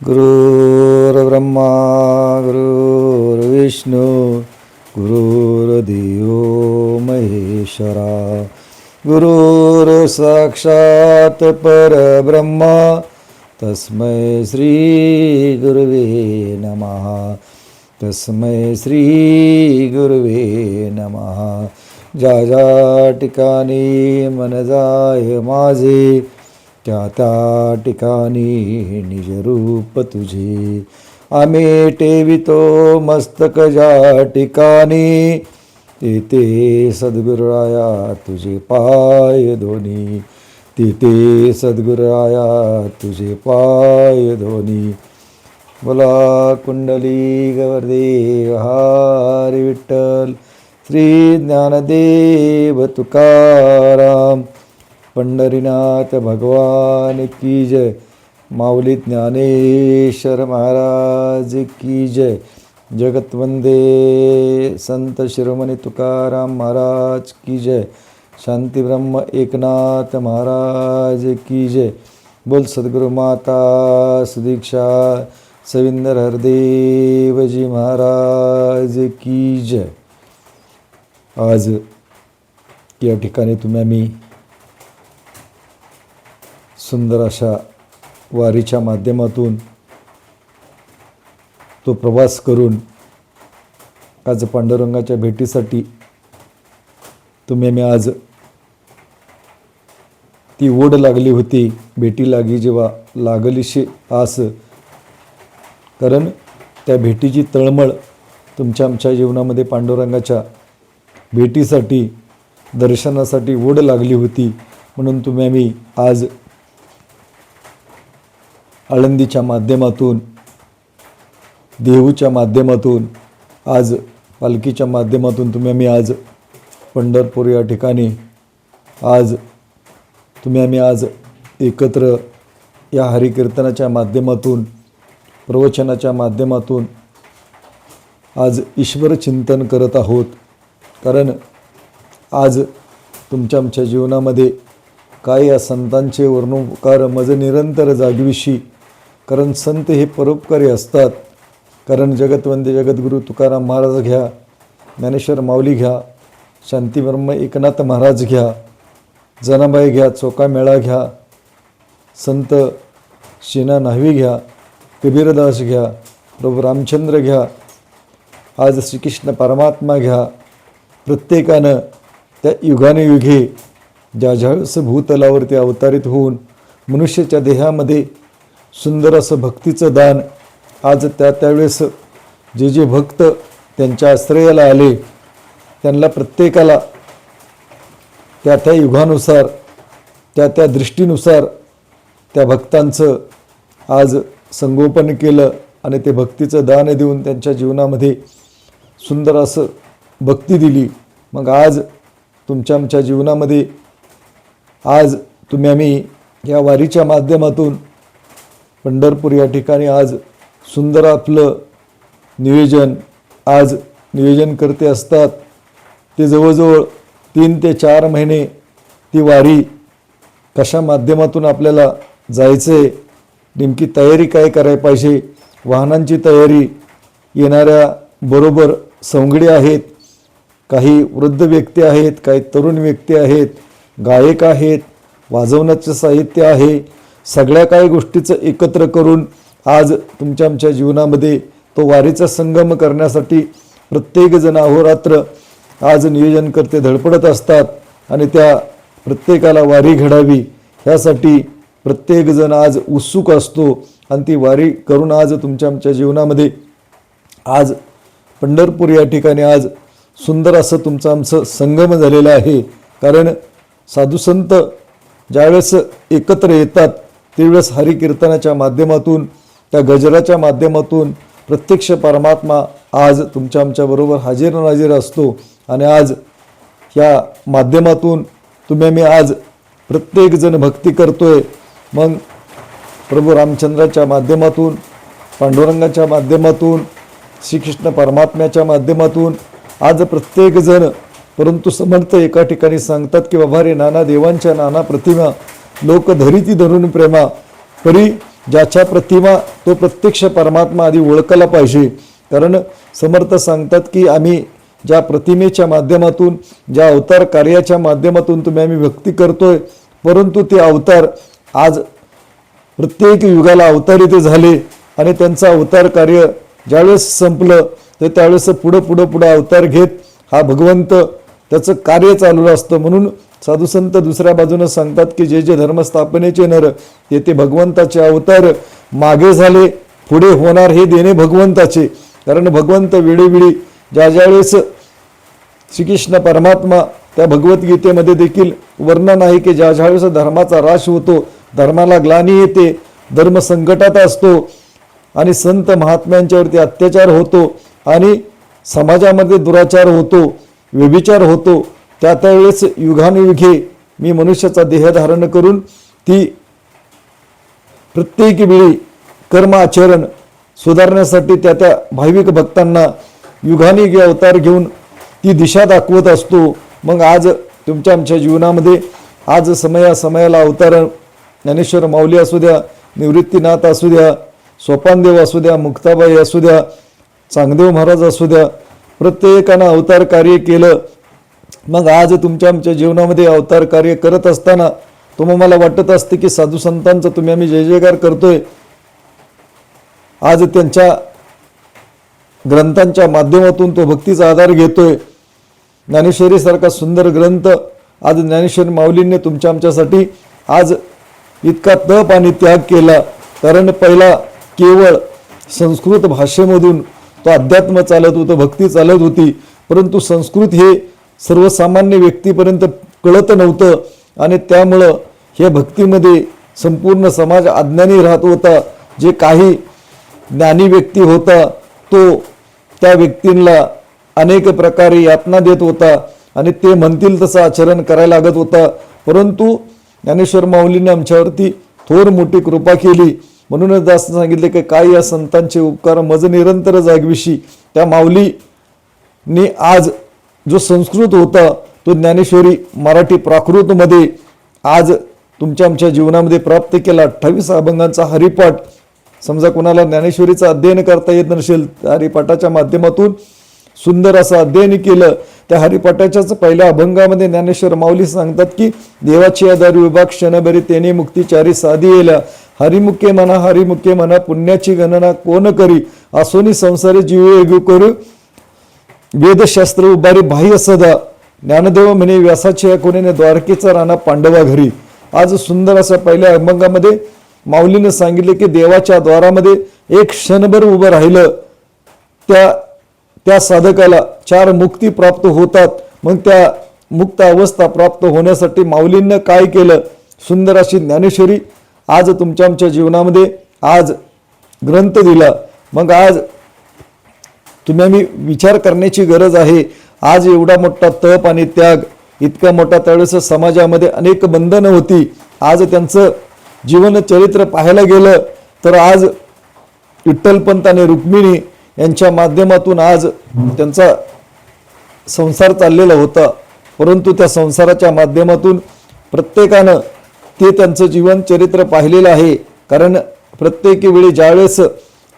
गुरुर्ब्रह्मा गुरुर्विष्णू गुरुर्देव महेश्वरा गुरुर्साक्षात् परब्रह्मा तस्मै श्री गुरुवे नमः तस्मै श्री गुरुवे नमः. ज्या ज्या ठिकाणी मन जाय माझे त्या त्या ठिकाणी निजरूप तुझे. आम्ही ठेवितो मस्तक ज्या ठिकाणी तेथे सद्गुरुराया तुझे पाय दोन्ही. तेथे सद्गुरुराया तुझे पाय दोन्ही. बोला कुंडली गवर्देव हरी विठ्ठल श्री ज्ञानदेव तुकाराम पंढरीनाथ भगवान की जय. माऊली ज्ञानेश्वर महाराज की जय. जगतवंदे संत शिरोमणी तुकाराम महाराज की जय. शांती ब्रह्म एकनाथ महाराज की जय. बोल सद्गुरु माता सुदीक्षा सविंदर हरदेवजी महाराज की जय. आज या ठिकाणी तुम्ही आम्ही सुंदर अशा वारीच्या माध्यमातून तो प्रवास करून आज पांडुरंगाच्या भेटीसाठी तुम्ही मी आज ती ओढ लागली होती. भेटी लागी जेव्हा लागलीशी आस, कारण त्या भेटीची तळमळ तुमच्या आमच्या जीवनामध्ये पांडुरंगाच्या भेटीसाठी दर्शनासाठी ओढ लागली होती. म्हणून तुम्ही आम्ही आज आळंदीच्या माध्यमातून देहूच्या माध्यमातून आज पालखीच्या माध्यमातून तुम्ही आम्ही आज पंढरपूर या ठिकाणी आज तुम्ही आम्ही आज एकत्र या हरिकीर्तनाच्या माध्यमातून प्रवचनाच्या माध्यमातून आज ईश्वर चिंतन करत आहोत. कारण आज तुमच्या आमच्या जीवनामध्ये काय या संतांचे वर्णोपकार मज निरंतर जागविशी. कारण संत हे परोपकारी असतात. कारण जगतवंदे जगद्गुरू तुकाराम महाराज घ्या, ज्ञानेश्वर माऊली घ्या, शांतीब्रह्म एकनाथ महाराज घ्या, जनाबाई घ्या, चोकामेळा घ्या, संत शेना न्हावी घ्या, कबीरदास घ्या, प्रभू रामचंद्र घ्या, आज श्रीकृष्ण परमात्मा घ्या. प्रत्येकानं त्या युगाने युगे ज्या ज्यावेळेस भूतलावरती अवतारित होऊन मनुष्याच्या देहामध्ये सुंदर असं भक्तीचं दान आज त्यावेळेस जे जे भक्त त्यांच्या आश्रयाला आले त्यांना प्रत्येकाला त्या त्या युगानुसार त्या त्या दृष्टीनुसार त्या भक्तांचं आज संगोपन केलं आणि ते भक्तीचं दान देऊन त्यांच्या जीवनामध्ये सुंदर असं भक्ती दिली. मग आज तुमच्या आमच्या जीवनामध्ये आज तुम्ही आम्ही या वारीच्या माध्यमातून पंढरपूर या ठिकाणी आज सुंदर आपलं नियोजन करते असतात. ते जवळजवळ 3 ते 4 महिने ती वारी कशा माध्यमातून आपल्याला जायचं आहे, नेमकी तयारी काय करायला पाहिजे, वाहनांची तयारी, येणाऱ्या बरोबर सवंगडी आहेत, काही वृद्ध व्यक्ती आहेत, काही तरुण व्यक्ती आहेत, गायक आहेत, वाजवण्याचं साहित्य आहे, सगळ्या काही गोष्टीचं एकत्र करून आज तुमच्या आमच्या जीवनामध्ये तो वारीचा संगम करण्यासाठी प्रत्येकजण अहोरात्र आज नियोजन करते धडपडत असतात. आणि त्या प्रत्येकाला वारी घडावी ह्यासाठी प्रत्येकजण आज उत्सुक असतो. आणि ती वारी करून आज तुमच्या आमच्या जीवनामध्ये आज पंढरपूर या ठिकाणी आज सुंदर असं तुमचं आमचं संगम झालेलं आहे. कारण साधुसंत ज्यावेळेस एकत्र येतात त्यावेळेस हरिकीर्तनाच्या माध्यमातून त्या गजराच्या माध्यमातून प्रत्यक्ष परमात्मा आज तुमच्या आमच्याबरोबर हजर नाजीर असतो. आणि आज या माध्यमातून तुम्ही आम्ही आज प्रत्येकजण भक्ती करतोय. मग प्रभू रामचंद्राच्या माध्यमातून, पांडुरंगाच्या माध्यमातून, श्रीकृष्ण परमात्म्याच्या माध्यमातून आज प्रत्येकजण, परंतु समर्थ एका ठिकाणी सांगतात की बाबा रे नाना देवांच्या नाना प्रतिमा लोक धरिती धरून प्रेमा परी ज्याच्या प्रतिमा तो प्रत्यक्ष परमात्मा आधी ओळखला पाहिजे. कारण समर्थ सांगतात की आम्ही ज्या प्रतिमेच्या माध्यमातून ज्या अवतार कार्याच्या माध्यमातून तुम्ही आम्ही भक्ती करतोय, परंतु ते अवतार आज प्रत्येक युगाला अवतार इथे झाले आणि त्यांचं अवतार कार्य ज्यावेळेस संपलं तर त्यावेळेस पुढं अवतार घेत हा भगवंत त्याचं कार्य चालू असतं. म्हणून साधू संत दुसऱ्या बाजूने सांगतात की जे जे धर्मस्थापनेचे नर ते भगवंताचे अवतार मागे झाले, पुढे होणार हे देणे भगवंताचे. कारण भगवंत वेळोवेळी ज्यावेळेस श्रीकृष्ण परमात्मा त्या भगवद्गीतेमध्ये देखील वर्णन आहे की ज्यावेळेस धर्माचा ह्रास होतो, धर्माला ग्लानी येते, धर्म संकटात असतो आणि संत महात्म्यांच्यावरती अत्याचार होतो आणि समाजामध्ये दुराचार होतो, व्यभिचार होतो, त्यावेळेस युगानुयुगे मी मनुष्याचा देह धारण करून ती प्रत्येक वेळी कर्म आचरण सुधारण्यासाठी त्या भाविक भक्तांना युगानुयुगे अवतार घेऊन ती दिशा दाखवत असतो. मग आज तुमच्या आमच्या जीवनामध्ये आज समयाला अवतार ज्ञानेश्वर माऊली असू द्या, निवृत्तीनाथ असू द्या, सोपानदेव असू द्या, मुक्ताबाई असू द्या, चांगदेव महाराज असू द्या, प्रत्येकानं अवतार कार्य केलं. मग आज तुमच्या आमच्या जीवनामध्ये अवतार कार्य करत असताना तुम्हाला वाटत असते की साधू संतांचा तुम्ही आम्ही जय जयकार करतोय, आज त्यांच्या ग्रंथांच्या माध्यमातून तो भक्तीचा आधार घेतोय. ज्ञानेश्वरीसारखा सुंदर ग्रंथ आज ज्ञानेश्वर माऊलींनी तुमच्या आमच्यासाठी आज इतका तप आणि त्याग केला. कारण पहिला केवळ संस्कृत भाषेमधून तो अध्यात्म चालत होतं, भक्ती चालत होती, परंतु संस्कृत हे सर्वसामान्य व्यक्तीपर्यंत कळत नव्हतं आणि त्यामुळं हे भक्तीमध्ये संपूर्ण समाज अज्ञानी राहत होता. जे काही ज्ञानी व्यक्ती होता तो त्या व्यक्तींना अनेक प्रकारे यातना देत होता आणि ते म्हणतील तसं आचरण करायला लागत होता. परंतु ज्ञानेश्वर माऊलीने आमच्यावरती थोर मोठी कृपा केली. म्हणूनच जास्त सांगितले की काय या संतांचे उपकार मज निरंतर जागविशी. त्या माऊलीने आज जो संस्कृत होता तो ज्ञानेश्वरी मराठी प्राकृतमध्ये आज तुमच्या आमच्या जीवनामध्ये प्राप्त केला. 28 अभंगांचा हरिपाठ. समजा कोणाला ज्ञानेश्वरीचं अध्ययन करता येत नसेल, हरिपाठाच्या माध्यमातून सुंदर असं अध्ययन केलं. त्या हरिपाठाच्याच पहिल्या अभंगामध्ये ज्ञानेश्वर माऊली सांगतात की देवाची आधार विभाग क्षणभरी तेने मुक्तीचारी साधी येल्या, हरिमुखे म्हणा पुण्याची गणना कोण करी, असोनी संसारी जीव एगू करू वेदशास्त्र उभारी बाह्य सदा, ज्ञानदेव म्हणे व्यासाच्या कोणीने द्वारकेचा राणा पांडवा घरी. आज सुंदर असा पहिल्या अभंगामध्ये माऊलीने सांगितले की देवाच्या द्वारामध्ये एक क्षणभर उभं राहिलं त्या साधकाला 4 मुक्ती प्राप्त होतात. मग त्या मुक्त अवस्था प्राप्त होण्यासाठी माऊलींनं काय केलं, सुंदर अशी ज्ञानेश्वरी आज तुमच्या आमच्या जीवनामध्ये आज ग्रंथ दिला. मग आज तुम्ही आम्ही विचार करण्याची गरज आहे. आज एवढा मोठा तप आणि त्याग, इतका मोठा त्यावेळेस समाजामध्ये अनेक बंधनं होती. आज त्यांचं जीवन चरित्र पाहायला गेलं तर आज विठ्ठलपंत आणि रुक्मिणी यांच्या माध्यमातून आज त्यांचा संसार चाललेला होता. परंतु त्या संसाराच्या माध्यमातून प्रत्येकानं ते त्यांचं जीवन चरित्र पाहिलेलं आहे. कारण प्रत्येक वेळी ज्यावेळेस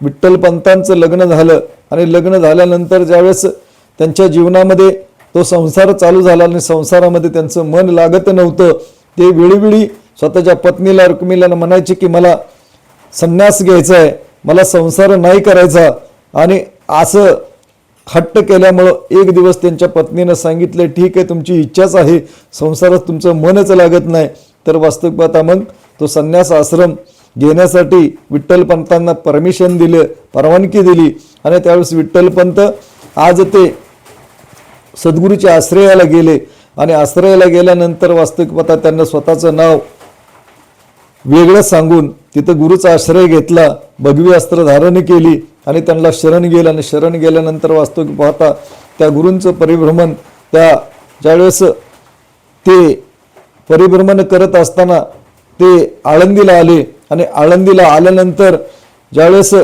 विठ्ठलपंतांचं लग्न झालं आणि लग्न झाल्यानंतर ज्यावेळेस त्यांच्या जीवनामध्ये तो संसार चालू झाला आणि संसारामध्ये त्यांचं मन लागत नव्हतं, ते वेळोवेळी स्वतःच्या पत्नीला रुक्मिणीला म्हणायचे की मला संन्यास घ्यायचा आहे, मला संसार नाही करायचा. आणि असं हट्ट केल्यामुळं एक दिवस त्यांच्या पत्नीनं सांगितलं ठीक आहे तुमची इच्छाच आहे, संसारात तुमचं मनच लागत नाही. तर वास्तविक पाहता मग तो संन्यास आश्रम घेण्यासाठी विठ्ठलपंतांना परमिशन दिलं, परवानगी दिली. आणि त्यावेळेस विठ्ठलपंत आज ते सद्गुरूच्या आश्रयाला गेले आणि आश्रयाला गेल्यानंतर वास्तविक पाहता त्यांना स्वतःचं नाव वेगळं सांगून तिथं गुरुचा आश्रय घेतला, भगवी अस्त्र धारण केली आणि त्यांना शरण गेलं. आणि शरण गेल्यानंतर वास्तविक पाहता त्या गुरूंचं परिभ्रमण, त्या ज्यावेळेस ते परिभ्रमण करत असताना ते आळंदीला आले आणि आळंदीला आल्यानंतर ज्यावेळेस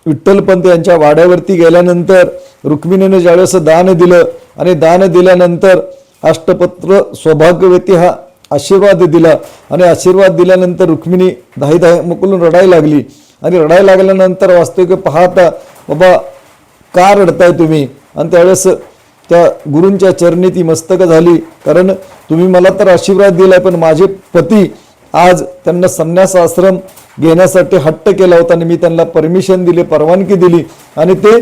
विठ्ठलपंत यांच्या वाड्यावरती गेल्यानंतर रुक्मिणीने ज्यावेळेस दान दिलं आणि दान दिल्यानंतर अष्टपत्र सौभाग्यवती हा आशीर्वाद दिला आणि आशीर्वाद दिल्यानंतर रुक्मिणी धाई मुकलून रडायला लागली. आणि रडायला लागल्यानंतर वास्तविक पाहता बाबा का रडताय तुम्ही, आणि त्यावेळेस त्या गुरूंच्या चरणी ती मस्तक झाली, कारण तुम्ही मला तर आशीर्वाद दिलाय पण माझे पती आज त्यांना संन्यास आश्रम घेण्यासाठी हट्ट केला होता आणि मी त्यांना परमिशन दिली, परवानगी दिली आणि ते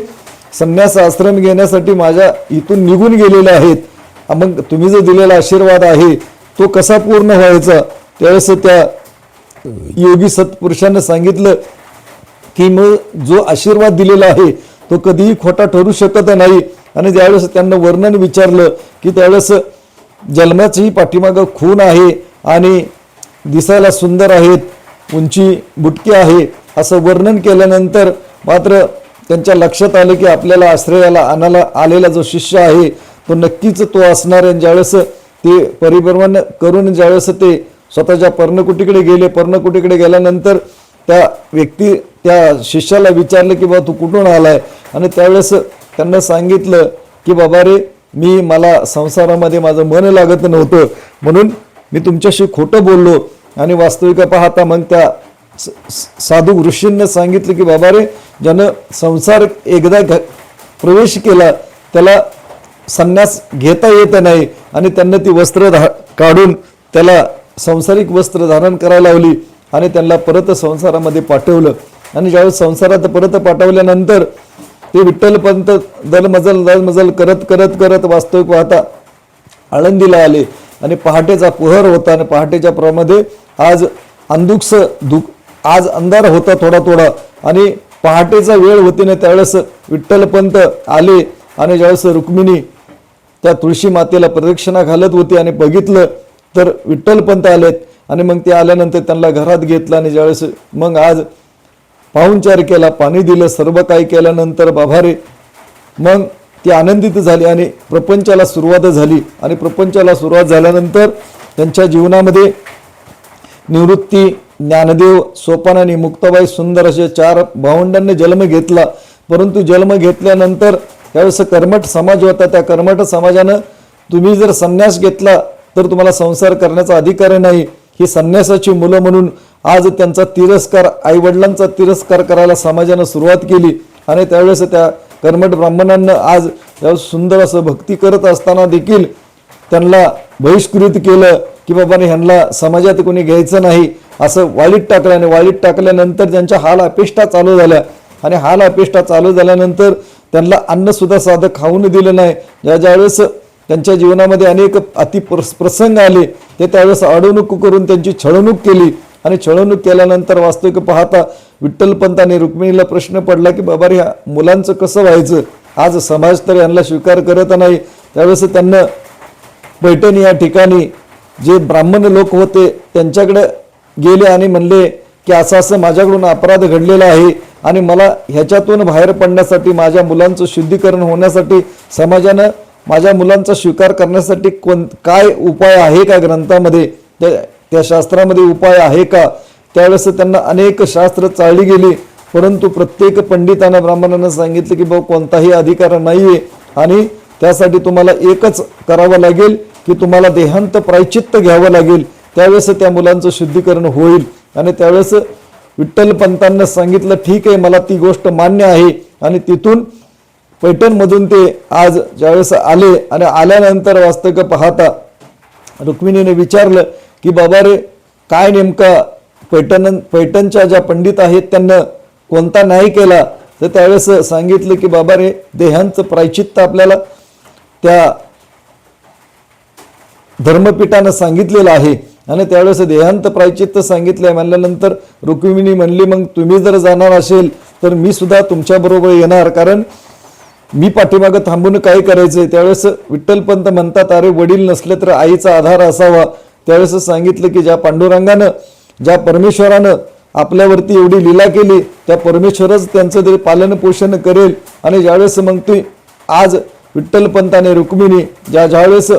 संन्यास आश्रम घेण्यासाठी माझ्या इथून निघून गेलेले आहेत. मग तुम्ही जो दिलेला आशीर्वाद आहे तो कसा पूर्ण व्हायचा. त्यावेळेस त्या योगी सत्पुरुषांना सांगितलं की मग जो आशीर्वाद दिलेला आहे तो कधीही खोटा ठरू शकत नाही. आणि ज्यावेळेस त्यांना वर्णन विचारलं की त्यावेळेस जन्माचीही पाठीमागं खून आहे आणि दिसायला सुंदर आहेत, उंची बुटकी आहे, असं वर्णन केल्यानंतर मात्र त्यांच्या लक्षात आलं की आपल्याला आश्रयाला आणायला आलेला जो शिष्य आहे तो नक्कीच तो असणार आहे. ज्यावेळेस ते परिभ्रमण करून ज्यावेळेस ते स्वतःच्या पर्णकुटीकडे गेले, पर्णकुटीकडे गेल्यानंतर त्या व्यक्ती त्या शिष्याला विचारलं की बाबा तू कुठून आलाय, आणि त्यावेळेस त्यांना सांगितलं की बाबा रे मला संसारामध्ये माझं मन लागत नव्हतं म्हणून मी तुमच्याशी खोटं बोललो. आणि वास्तविक पाहता मग त्या साधू ऋषींना सांगितलं की बाबा रे ज्यानं संसार एकदा प्रवेश केला त्याला संन्यास घेता येत नाही, आणि त्यांना ती वस्त्र काढून त्याला संसारिक वस्त्र धारण करायला लावली आणि त्यांना परत संसारामध्ये पाठवलं. आणि ज्यावेळेस संसारात परत पाठवल्यानंतर ते विठ्ठलपंत दलमजल करत करत करत वास्तविक पाहता आळंदीला आले. आणि पहाटेचा पुहर होता आणि पहाटेच्या प्रमाणे आज आज अंधार होता थोडा थोडा आणि पहाटेचा वेळ होती ना, त्यावेळेस विठ्ठलपंत आले आणि ज्यावेळेस रुक्मिणी त्या तुळशी मातेला प्रदक्षिणा घालत होती आणि बघितलं तर विठ्ठलपंत आलेत. आणि मग ते आल्यानंतर त्यांना घरात घेतलं आणि ज्यावेळेस मग आज पाहुणचार केला, पाणी दिलं, सर्व काही केल्यानंतर बाबा रे मग ती आनंदित झाली आणि प्रपंचाला सुरुवात झाली. आणि प्रपंचाला सुरुवात झाल्यानंतर त्यांच्या जीवनामध्ये निवृत्ती, ज्ञानदेव, सोपान आणि मुक्ताबाई सुंदर असे 4 भावंडांनी जन्म घेतला. परंतु जन्म घेतल्यानंतर त्यावेळेस कर्मठ समाज होता. त्या कर्मठ समाजानं तुम्ही जर संन्यास घेतला तर तुम्हाला संसार करण्याचा अधिकार नाही, ही संन्यासाची मुलं म्हणून आज त्यांचा तिरस्कार, आईवडिलांचा तिरस्कार करायला समाजानं सुरुवात केली. आणि त्यावेळेस त्या कर्मठ ब्राह्मणांना आज त्यावेळेस सुंदर असं भक्ती करत असताना देखील त्यांना बहिष्कृत केलं की बाबा ह्यांना समाजात कोणी घ्यायचं नाही, असं वाळीत टाकलं. आणि वाळीत टाकल्यानंतर त्यांच्या हाल अपेष्टा चालू झाल्या. आणि हाल अपेष्टा चालू झाल्यानंतर त्यांना अन्न सुद्धा साधं खाऊन दिलं नाही. ज्यावेळेस त्यांच्या जीवनामध्ये अनेक प्रसंग आले ते त्यावेळेस अडवणूक करून त्यांची छळवणूक केली. आणि छळवणूक केल्यानंतर वास्तविक पाहता विठ्ठलपंत आणि रुक्मिणीला प्रश्न पडला की बाबा ह्या मुलांचं कसं व्हायचं, आज समाज तर यांना स्वीकार करत नाही. त्यावेळेस त्यांना पैठण या ठिकाणी जे ब्राह्मण लोक होते त्यांच्याकडे गेले आणि म्हणले की असं असं माझ्याकडून अपराध घडलेला आहे आणि मला ह्याच्यातून बाहेर पडण्यासाठी, माझ्या मुलांचं शुद्धीकरण होण्यासाठी, समाजानं माझ्या मुलांचा स्वीकार करण्यासाठी काय उपाय आहे का ग्रंथामध्ये, त्या शास्त्रामध्ये उपाय आहे का. त्यावेळेस त्यांना अनेक शास्त्र चालली गेली, परंतु प्रत्येक पंडितांना ब्राह्मणांना सांगितलं की बाबा कोणताही अधिकार नाहीये आणि त्यासाठी तुम्हाला एकच करावं लागेल की तुम्हाला देहांत प्रायचित्त घ्यावं लागेल, त्यावेळेस त्या मुलांचं शुद्धीकरण होईल. आणि त्यावेळेस विठ्ठलपंतांना सांगितलं ठीक आहे, मला ती गोष्ट मान्य आहे. आणि तिथून पैठणमधून ते आज ज्यावेळेस आले आणि आल्यानंतर वास्तविक पाहता रुक्मिणीने विचारलं की बाबा रे काय नेमका पैठणच्या ज्या पंडित आहेत त्यांना कोणता न्याय केला. तर त्यावेळेस सांगितलं की बाबा रे देहांचं प्रायचित्त आपल्याला त्या धर्मपीठानं सांगितलेलं आहे. आणि त्यावेळेस देहांत प्रायचित्त सांगितलंय म्हणल्यानंतर रुक्मिणी म्हणली मग तुम्ही जर जाणार असेल तर मी सुद्धा तुमच्याबरोबर येणार, कारण मी पाठीमागं थांबून काय करायचंय. त्यावेळेस विठ्ठलपंत म्हणतात अरे वडील नसले तर आईचा आधार असावा. त्यावेळेस सांगितलं की ज्या पांडुरंगानं, ज्या परमेश्वरानं आपल्यावरती एवढी लीला केली त्या परमेश्वरच त्यांचं ते पालन पोषण करेल. आणि ज्यावेळेस मग ती आज विठ्ठलपंताने रुक्मिणी ज्यावेळेस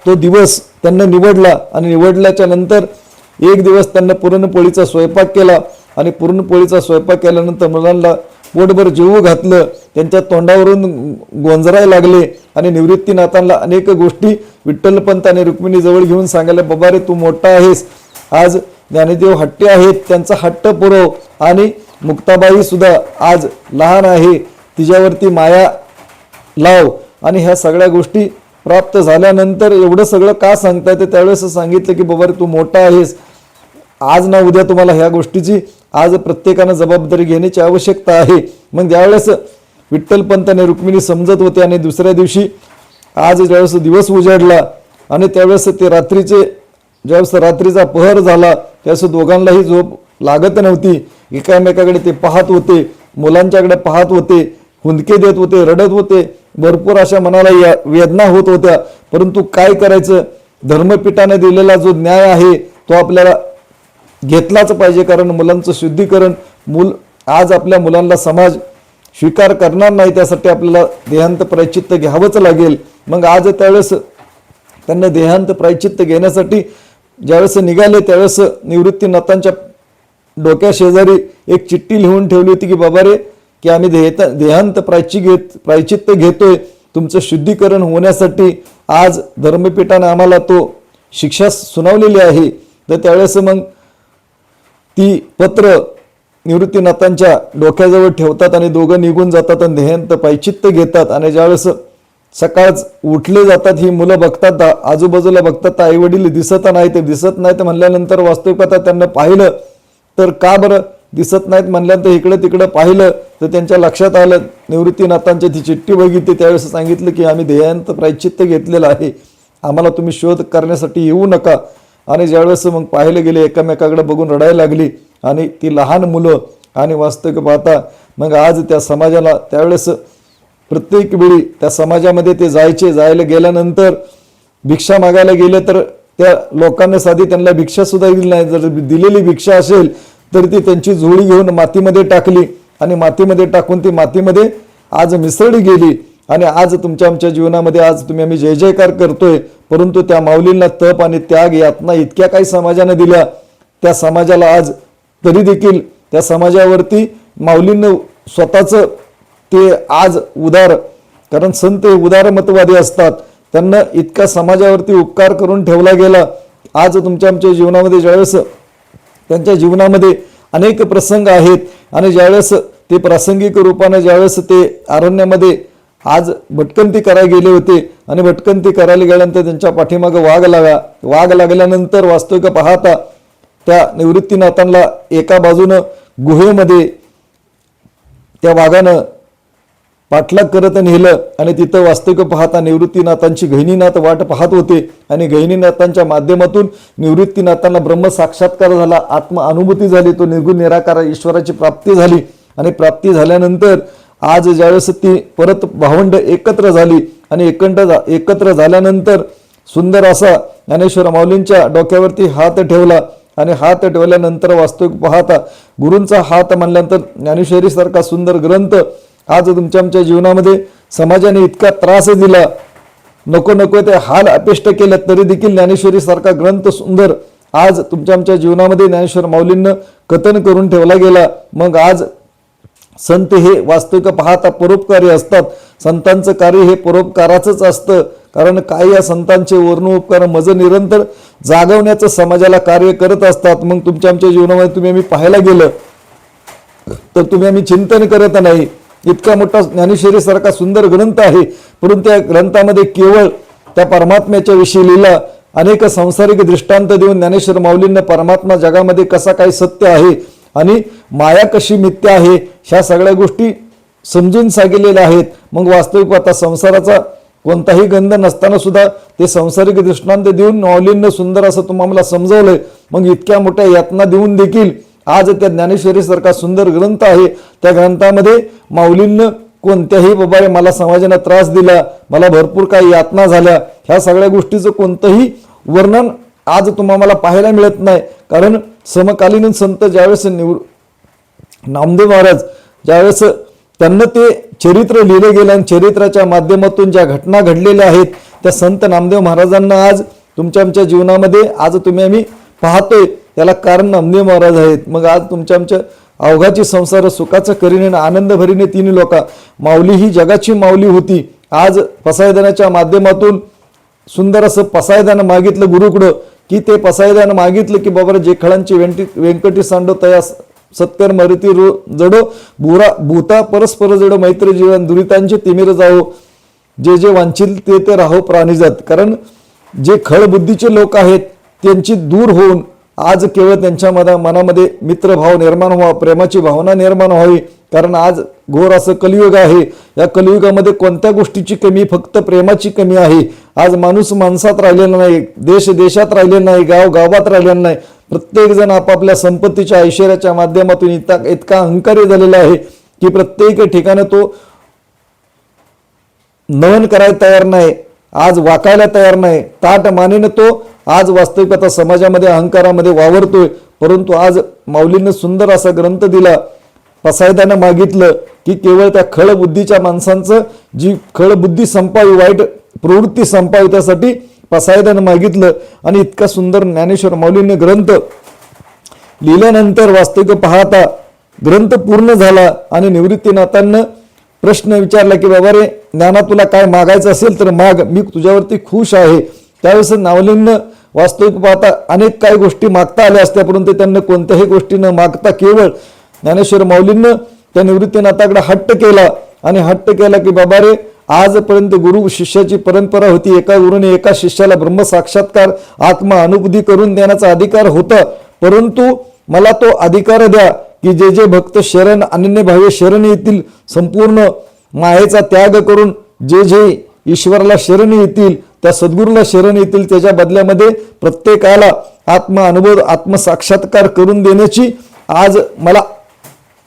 तो दिवस त्यांना निवडला आणि निवडल्याच्या नंतर एक दिवस त्यांना पुरणपोळीचा स्वयंपाक केला आणि पुरणपोळीचा स्वयंपाक केल्यानंतर मुलांना पोटभर जेवू घातलं, त्यांच्या तोंडावरून गोंजरायला लागले. आणि निवृत्तीनाथांना अनेक गोष्टी विठ्ठलपंत आणि रुक्मिणी जवळ घेऊन सांगायला बाबा रे तू मोठा आहेस, आज ज्ञानदेव हट्टी आहेत, त्यांचा हट्ट पुरव. आणि मुक्ताबाई सुद्धा आज लहान आहे, तिच्यावरती माया लाव. आणि ह्या सगळ्या गोष्टी प्राप्त झाल्यानंतर एवढं सगळं का सांगता येते, त्यावेळेस सांगितलं की बाबा रे तू मोठा आहेस, आज ना उद्या तुम्हाला ह्या गोष्टीची आज प्रत्येकानं जबाबदारी घेण्याची आवश्यकता आहे. मग ज्यावेळेस विठ्ठलपंत आणि रुक्मिणी समजत होते आणि दुसऱ्या दिवशी आज ज्यावेळेस दिवस उजाडला आणि त्यावेळेस ते ज्यावेळेस रात्रीचा पहर झाला त्यावेळेस दोघांनाही झोप लागत नव्हती. एकामेकाकडे ते पाहत होते, मुलांच्याकडे पाहत होते, हुंदके देत होते, रडत होते, भरपूर अशा मनाला वेदना होत होत्या. परंतु काय करायचं, धर्मपीठाने दिलेला जो न्याय आहे तो आपल्याला घेतलाच पाहिजे. कारण मुलांचं शुद्धीकरण, आज आपल्या मुलांना समाज स्वीकार करणार नाही, त्यासाठी आपल्याला देहांत प्रायश्चित्त घ्यावंच लागेल. मग आज त्यावेळेस त्यांना देहांत प्रायश्चित्त घेण्यासाठी ज्यावेळेस निघाले त्यावेळेस निवृत्तीनाथांच्या डोक्या शेजारी एक चिठ्ठी लिहून ठेवली होती की बाबा रे की आम्ही देहांत प्रायश्चित्त घेतोय तुमचं शुद्धीकरण होण्यासाठी. आज धर्मपीठाने आम्हाला तो शिक्षा सुनावलेली आहे. तर त्यावेळेस मग ती पत्र निवृत्तीनाथांच्या डोक्याजवळ ठेवतात आणि दोघं निघून जातात आणि देहांत प्रायश्चित्त घेतात. आणि ज्यावेळेस सकाळच उठले जातात, ही मुलं बघतात, आजूबाजूला बघतात, आई वडील दिसत नाही. ते दिसत नाहीत म्हणल्यानंतर वास्तविकता त्यांना पाहिलं तर का बरं दिसत नाहीत म्हणल्यानंतर इकडं तिकडं पाहिलं तर त्यांच्या लक्षात आलं, निवृत्तीनाथांची ती चिठ्ठी बघितली. त्यावेळेस सांगितलं की आम्ही देहांत प्रायश्चित्त घेतलेलं आहे, आम्हाला तुम्ही शोध करण्यासाठी येऊ नका. आणि ज्यावेळेस मग पाहिले गेले, एकामेकाकडे बघून रडायला लागली आणि ती लहान मुलं. आणि वास्तविक पाहता मग आज त्या समाजाला त्यावेळेस प्रत्येक वेळी त्या समाजामध्ये ते जायला गेल्यानंतर भिक्षा मागायला गेले तर त्या लोकांना साधी त्यांना भिक्षा सुद्धा दिली नाही. जर दिलेली भिक्षा असेल तर ती त्यांची झोळी घेऊन मातीमध्ये टाकली आणि मातीमध्ये टाकून ती मातीमध्ये आज मिसळली गेली. आणि आज तुमच्या आमच्या जीवनामध्ये आज आम्ही जय जयकार करतोय, परंतु त्या माऊलींना तप आणि त्याग यातना इतक्या काही समाजाने दिल्या, त्या समाजाला आज तरी देखील त्या समाजावरती माऊलींना स्वतःचं ते आज कारण संत हे उदारमतवादी असतात, त्यांना इतका समाजावरती उपकार करून ठेवला गेला. आज तुमच्या आमच्या जीवनामध्ये ज्यावेळेस त्यांच्या जीवनामध्ये अनेक प्रसंग आहेत आणि ज्यावेळेस ते प्रासंगिक रूपाने ज्यावेळेस ते अरण्यामध्ये आज भटकंती करायला गेले होते आणि भटकंती करायला गेल्यानंतर त्यांच्या पाठीमागे वाघ लागल्यानंतर वास्तविक पाहता त्या निवृत्तीनाथांना एका बाजूनं गुहेमध्ये त्या वाघानं पाठलाग करत नेलं आणि तिथं वास्तविक पाहता निवृत्तीनाथांची गहिनीनाथ वाट पाहत होते. आणि गहिनीनाथांच्या माध्यमातून निवृत्तीनाथांना ब्रह्म साक्षात्कार झाला, आत्म अनुभूती झाली, तो निर्गुण निराकार ईश्वराची प्राप्ती झाली. आणि प्राप्ती झाल्यानंतर आज ज्यावेळेस ती परत भावंड एकत्र झाली आणि एकत्र झाल्यानंतर सुंदर असा ज्ञानेश्वर माऊलींच्या डोक्यावरती हात ठेवला. आणि हात ठेवल्यानंतर वास्तविक पाहता गुरूंचा हात म्हणल्यानंतर ज्ञानेश्वरी सारखा सुंदर ग्रंथ आज तुमच्या आमच्या जीवनामध्ये समाजाने इतका त्रास दिला, नको ते हाल अपेष्ट केले, तरी देखील ज्ञानेश्वरी सारखा ग्रंथ सुंदर आज तुमच्या आमच्या जीवनामध्ये ज्ञानेश्वर माऊलींना कथन करून ठेवला गेला. मग आज संत हे वास्तविक पाहता परोपकारी असतात. संतांचं कार्य हे परोपकाराचंच असतं. कारण काय या संतांचे वर्णोपकार मज निरंतर जागवण्याचं समाजाला कार्य करत असतात. मग तुमच्या आमच्या जीवनामध्ये आम्ही पाहायला गेलं तर आम्ही चिंतन करत नाही. इतका मोठा ज्ञानेश्वरी सारखा सुंदर ग्रंथ आहे, परंतु त्या ग्रंथामध्ये केवळ त्या परमात्म्याच्या विषयी लिहिला अनेक सांसारिक दृष्टांत देऊन ज्ञानेश्वर माऊलींना परमात्मा जगामध्ये कसा काय सत्य आहे आणि माया कशी मिथ्या आहे ह्या सगळ्या गोष्टी समजून सांगितलेल्या आहेत. मग वास्तविक आता संसाराचा कोणताही गंध नसताना सुद्धा ते सांसारिक दृष्टांत देऊन माऊलींना सुंदर असं तुम्हाला समजवलंय. मग इतक्या मोठ्या यातना देऊन देखील आज त्या ज्ञानेश्वरी सारखा सुंदर ग्रंथ आहे, त्या ग्रंथामध्ये माऊलींना कोणत्याही बाबा मला समाजाने त्रास दिला, मला भरपूर काही यातना झाल्या, ह्या सगळ्या गोष्टीचं कोणतंही वर्णन आज तुम्हाला पाहायला मिळत नाही. कारण समकालीन संत ज्यावेळेस नामदेव महाराज ज्यावेळेस त्यांना ते चरित्र लिहिले गेले आणि चरित्राच्या माध्यमातून ज्या घटना घडलेल्या आहेत त्या संत नामदेव महाराजांना आज तुमच्या आमच्या जीवनामध्ये आज आम्ही पाहतोय, त्याला कारण नामदेव महाराज आहेत. मग आज तुमच्या आमच्या अवघाची संसार सुखाचं करीने आनंद भरीने तिन्ही लोका माऊली ही जगाची माऊली होती. आज पसायदानाच्या माध्यमातून सुंदर असं पसायदान मागितलं गुरुकडं की ते पसायदानं मागितलं की बाबा जे खळांची व्यंकटी सांडो तया सत्कर मरती जडो बुरा भूता परस्पर जडो मैत्री जीवन दुरितांचे तिमिर जाओ जे जे वांछील ते ते राहो प्राणीजात. कारण जे खळ बुद्धीचे लोक आहेत त्यांची दूर होऊन आज केवळ त्यांच्या मनामध्ये मित्रभाव निर्माण व्हावा, प्रेमाची भावना निर्माण व्हावी. कारण आज घोर असं कलियुग आहे. या कलियुगामध्ये कोणत्या गोष्टीची कमी, फक्त प्रेमाची कमी आहे. आज माणूस माणसात राहिलेला नाही, देश देशात राहिलेला नाही, गाव गावात राहिलेला नाही. प्रत्येक जण आपापल्या संपत्तीच्या ऐश्वर्याच्या माध्यमातून इतका अहंकारी झालेला आहे की प्रत्येक ठिकाणी तो नमन करायला तयार नाही, आज वाकायला तयार नाही. ताट मानेनं तो आज वास्तविक आता समाजामध्ये अहंकारामध्ये वावरतोय. परंतु आज माऊलींनी सुंदर असा ग्रंथ दिला. पसायदानं मागितलं की केवळ त्या खळबुद्धीच्या माणसांचं जी खळबुद्धी संपावी, वाईट प्रवृत्ती संपावी, त्यासाठी पसायदानं मागितलं. आणि इतका सुंदर ज्ञानेश्वर माऊलींनी ग्रंथ लिहिल्यानंतर वास्तविक पाहता ग्रंथ पूर्ण झाला आणि निवृत्तीनाथांना प्रश्न विचारला की बाबा रे ज्ञाना, तुला काय मागायचं असेल तर माग, मी तुझ्यावरती खुश आहे. त्यावेळेस माऊलींना वास्तविक पाहता अनेक काही गोष्टी मागता आल्या असत्या, परंतु त्यांना कोणत्याही गोष्टी न मागता केवळ ज्ञानेश्वर माऊलींना त्या निवृत्तीनाथाकडे हट्ट केला. आणि हट्ट केला की बाबा रे, आजपर्यंत गुरु शिष्याची परंपरा होती. एका गुरुने एका शिष्याला ब्रह्म साक्षात्कार आत्मा अनुभूती करून देण्याचा अधिकार होता. परंतु मला तो अधिकार द्या की जे जे भक्त शरण अनन्यभावे शरण येतील, संपूर्ण मायेचा त्याग करून जे जे ईश्वराला शरण येतील, त्या सद्गुरूला शरण येतील, त्याच्या बदल्यामध्ये प्रत्येकाला आत्मा अनुभव आत्मसाक्षात्कार करून देण्याची आज मला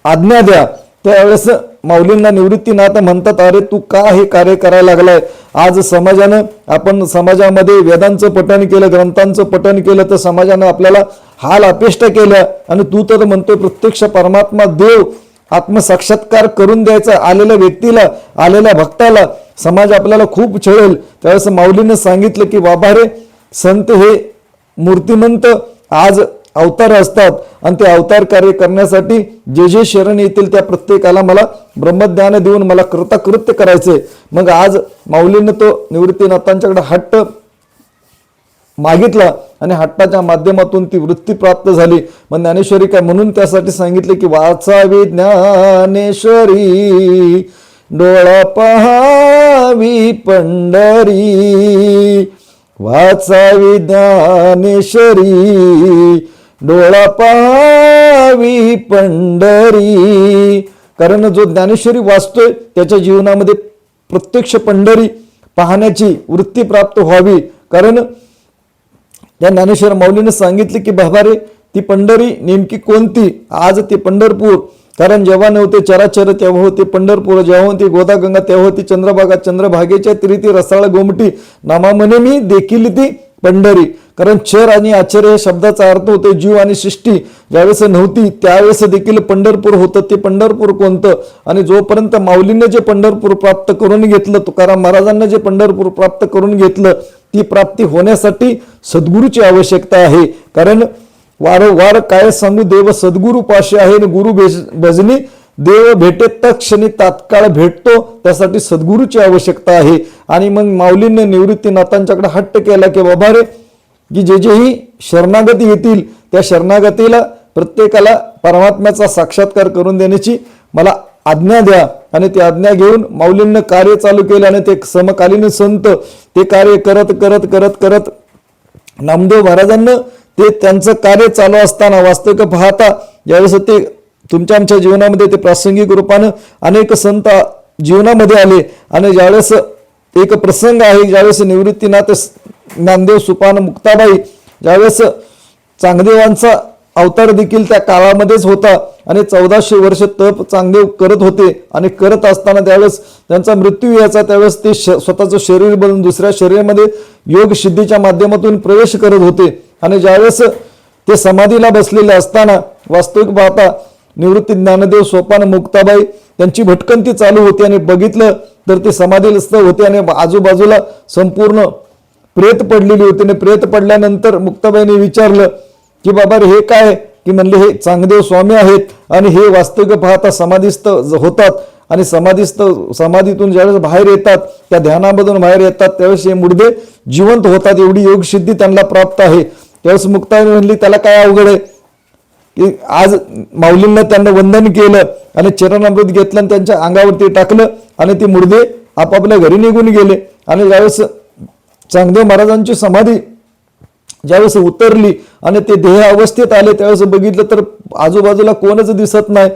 आज्ञा द्या. त्यावेळेस माऊलींना निवृत्तीनाथ म्हणतात, अरे तू का हे कार्य करायला लागलाय? आज आपण समाजामध्ये वेदांचं पठण केलं, ग्रंथांचं पठण केलं, तर समाजानं आपल्याला हाल अपेष्टा केल्या. आणि तू तर म्हणतोय प्रत्यक्ष परमात्मा देव आत्मसाक्षात्कार करून द्यायचा आलेल्या व्यक्तीला, आलेल्या भक्ताला समाज आपल्याला खूप छळेल. त्यावेळेस माऊलीने सांगितलं की बाबा रे, संत हे मूर्तिमंत आज अवतार असतात आणि ते अवतार कार्य करण्यासाठी जे जे शरण येतील त्या प्रत्येकाला मला ब्रह्मज्ञान देऊन मला कृतकृत्य करायचंय. मग आज माऊलीनं तो निवृत्तीनाथांच्याकडे हट्ट मागितला आणि हट्टाच्या माध्यमातून ती वृत्ती प्राप्त झाली. मग ज्ञानेश्वरी काय म्हणून त्यासाठी सांगितले की वाचावी ज्ञानेश्वरी, डोळा पहावी पंढरी, वाचावी ज्ञानेश्वरी, डोळा पहावी पंढरी. कारण जो ज्ञानेश्वरी वाचतोय त्याच्या जीवनामध्ये प्रत्यक्ष पंढरी पाहण्याची वृत्ती प्राप्त व्हावी. कारण या ज्ञानेश्वर माऊलीने सांगितले की बाबा रे, ती पंढरी नेमकी कोणती? आज ती पंढरपूर. कारण जेव्हा नव्हते चराचर तेव्हा होते पंढरपूर, जेव्हा होती गोदागंगा तेव्हा होती चंद्रभागा, चंद्रभागेच्या तीरी रसाळ गोमटी, नामामने मी देखील ती पंढरी. कारण चर आणि आचर या शब्दाचा अर्थ होतो जीव आणि सृष्टी. ज्यावेळेस नव्हती त्यावेळेस देखील पंढरपूर होतं. ते पंढरपूर कोणतं? आणि जोपर्यंत माऊलीने जे पंढरपूर प्राप्त करून घेतलं, तुकाराम महाराजांना जे पंढरपूर प्राप्त करून घेतलं, ती प्राप्ती होण्यासाठी सद्गुरूची आवश्यकता आहे. कारण वारंवार काय सांगू, देव सद्गुरू पाशी आहे, गुरु भजनी देव भेटे तत्क्षणी तात्काळ भेटतो. त्यासाठी सद्गुरूची आवश्यकता आहे. आणि मग माऊलींनी निवृत्तीनाथांच्याकडे हट्ट केला की बाबा रे, की जे जेही शरणागती येतील त्या शरणागतीला प्रत्येकाला परमात्म्याचा साक्षात्कार करून देण्याची मला आज्ञा द्या. आणि ती आज्ञा घेऊन माऊलींनी कार्य चालू केले. आणि ते समकालीन संत ते कार्य करत करत करत करत नामदेव महाराजांना ते त्यांचं कार्य चालू असताना वास्तविक पाहता ज्यावेळेस ते तुमच्या आमच्या जीवनामध्ये ते प्रासंगिक रूपानं अनेक संत जीवनामध्ये आले. आणि ज्यावेळेस एक प्रसंग आहे, ज्यावेळेस निवृत्तीनाथ ज्ञानदेव सुपान मुक्ताबाई ज्यावेळेस चांगदेवांचा अवतार देखील त्या काळामध्येच होता. आणि 1400 वर्ष तप चांगदेव करत होते. आणि करत असताना त्यावेळेस त्यांचा मृत्यू यायचा. त्यावेळेस ते स्वतःचं शरीर बदलून दुसऱ्या शरीरामध्ये योग सिद्धीच्या माध्यमातून प्रवेश करत होते. आणि ज्यावेळेस ते समाधीला बसलेले असताना वास्तविक पाहता निवृत्ती ज्ञानदेव सोपान मुक्ताबाई त्यांची भटकंती चालू होती. आणि बघितलं तर ते समाधीस्थ होते आणि आजूबाजूला संपूर्ण प्रेत पडलेली होती. आणि प्रेत पडल्यानंतर मुक्ताबाईने विचारलं की बाबा हे काय? की म्हणले हे चांगदेव स्वामी आहेत आणि हे वास्तविक पाहता समाधीस्थ होतात. आणि समाधीतून ज्यावेळेस बाहेर येतात, त्या ध्यानामधून बाहेर येतात, त्यावेळेस हे मुडदे जिवंत होतात. एवढी योग सिद्धी त्यांना प्राप्त आहे. त्यावेळेस मुक्ताबाई म्हणली त्याला काय अवघड आहे की आज माऊलींना त्यांना वंदन केलं आणि चरणामृत घेतलं आणि त्यांच्या अंगावरती टाकलं आणि ती मुर्दे आपापल्या घरी निघून गेले. आणि ज्यावेळेस चांगदेव महाराजांची समाधी ज्यावेळेस उतरली आणि ते देह अवस्थेत आले त्यावेळेस बघितलं तर आजूबाजूला कोणच दिसत नाही.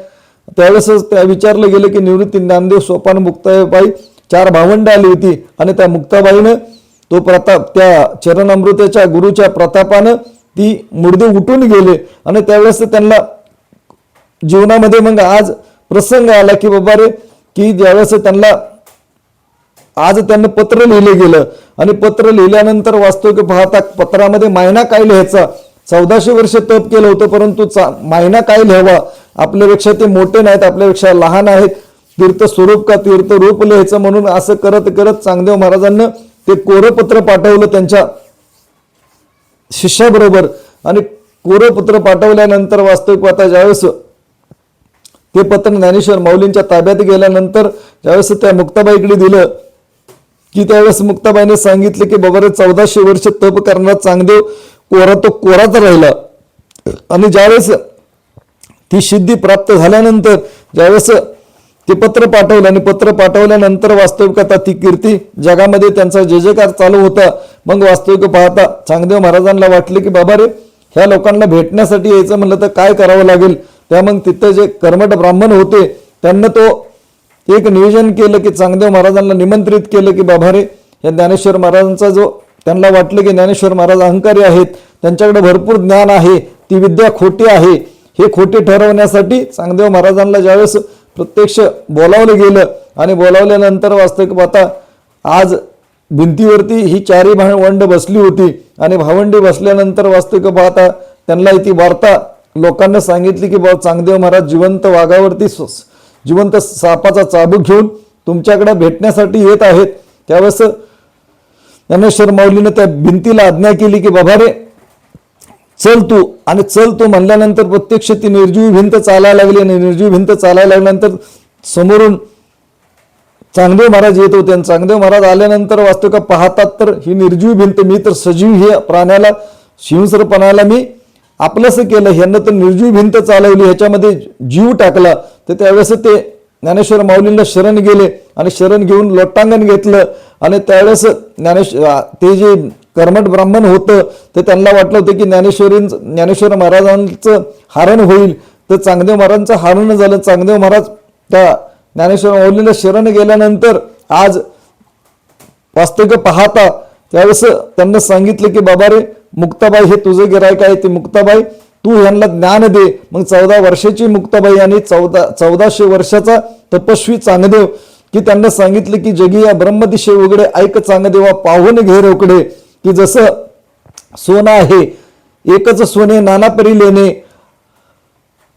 त्यावेळेस त्या विचारलं गेलं की निवृत्ती ज्ञानदेव सोपान मुक्ताबाई 4 भावंड आली होती आणि त्या मुक्ताबाईनं तो प्रताप त्या चरणामृताच्या गुरुच्या प्रतापानं ती मुर्दे उठून गेले. आणि त्यावेळेस त्यांना जीवनामध्ये मग आज प्रसंग आला की बाबा रे की ज्यावेळेस त्यांना पत्र लिहिलं गेलं आणि पत्र लिहिल्यानंतर वास्तविक पाहता पत्रामध्ये मायना काय लिहायचा. 1400 वर्ष तप केलं होतं परंतु मायना काय लिहावा. आपल्यापेक्षा ते मोठे नाहीत, आपल्यापेक्षा लहान आहेत, तीर्थ स्वरूप का तीर्थ रूप लिहायचं म्हणून असं करत करत चांगदेव महाराजांना ते कोरं पत्र पाठवलं त्यांच्या शिष्याबरोबर. आणि कोरं पत्र पाठवल्यानंतर वास्तविक पाहता ज्यावेळेस ते पत्र ज्ञानेश्वर माऊलींच्या ताब्यात गेल्यानंतर ज्यावेळेस त्या मुक्ताबाईकडे दिलं की त्यावेळेस मुक्ताबाईने सांगितले की बाबा रे 1400 वर्ष तप करणारा चांगदेव कोरा तो कोराच राहिला. आणि ज्यावेळेस ती सिद्धी प्राप्त झाल्यानंतर ज्यावेळेस ते पत्र पाठवलं आणि पत्र पाठवल्यानंतर वास्तविक आता ती कीर्ती जगामध्ये त्यांचा जय जयकार चालू होता. मग वास्तविक पाहता चांगदेव महाराजांना वाटले की बाबा रे ह्या लोकांना भेटण्यासाठी यायचं म्हणलं तर काय करावं लागेल. त्या मग तिथं जे कर्मठ ब्राह्मण होते त्यांना तो एक नियोजन केलं की चांगदेव महाराजांना निमंत्रित केलं की बाबा रे या ज्ञानेश्वर महाराजांचा जो त्यांना वाटलं की ज्ञानेश्वर महाराज अहंकारी आहेत, त्यांच्याकडे भरपूर ज्ञान आहे, ती विद्या खोटी आहे, हे खोटे ठरवण्यासाठी चांगदेव महाराजांना ज्यावेळेस प्रत्यक्ष बोलावलं गेलं आणि बोलावल्यानंतर वास्तविक पाहता आज भिंतीवरती ही 4 भावंड बसली होती आणि भावंडी बसल्यानंतर वास्तविक पाहता त्यांना ती वार्ता लोकांना सांगितली की बाबा चांगदेव महाराज जिवंत वाघावरती जिवंत सापाचा चाबूक घेऊन तुमच्याकडे भेटण्यासाठी येत आहेत. त्यावेळेस ज्ञानेश्वर माऊलीने त्या भिंतीला आज्ञा केली की बाबा रे चल तू. आणि चल तू म्हणल्यानंतर प्रत्यक्ष ती निर्जीव भिंत चालायला लागली आणि निर्जीव भिंत चालायला लागल्यानंतर समोरून चांगदेव महाराज येत होते आणि चांगदेव महाराज आल्यानंतर वास्तविक पाहतात तर ही निर्जीव भिंत मी तर सजीव हे प्राण्याला शिवसरपणाला मी आपलंसं केलं, ह्यांना तर निर्जीव भिंत चालवली, ह्याच्यामध्ये जीव टाकला. तर त्यावेळेस ते ज्ञानेश्वर माऊलींना शरण गेले आणि शरण घेऊन लोटांगण घेतलं. आणि त्यावेळेस ते जे कर्मठ ब्राह्मण होतं तर त्यांना वाटलं होतं की ज्ञानेश्वर महाराजांचं हरण होईल. तर चांगदेव महाराजांचं हरण झालं. चांगदेव महाराज त्या ज्ञानेश्वर माऊलीला शरण गेल्यानंतर आज वास्तविक पाहता त्यावेळेस त्यांना सांगितलं की बाबा रे मुक्ताबाई हे तुझं गिरायक आहे, ते मुक्ताबाई तू ह्यांना ज्ञान दे. मग 14 वर्षाची मुक्ताबाई आणि 1400 वर्षाचा तपस्वी चांगदेव की त्यांना सांगितलं की जगी या ब्रह्मदिशे उघडे ऐक चांगदेवा पाहून घे रोकडे. की जसं सोनं आहे एकच सोने नाना परी लेणे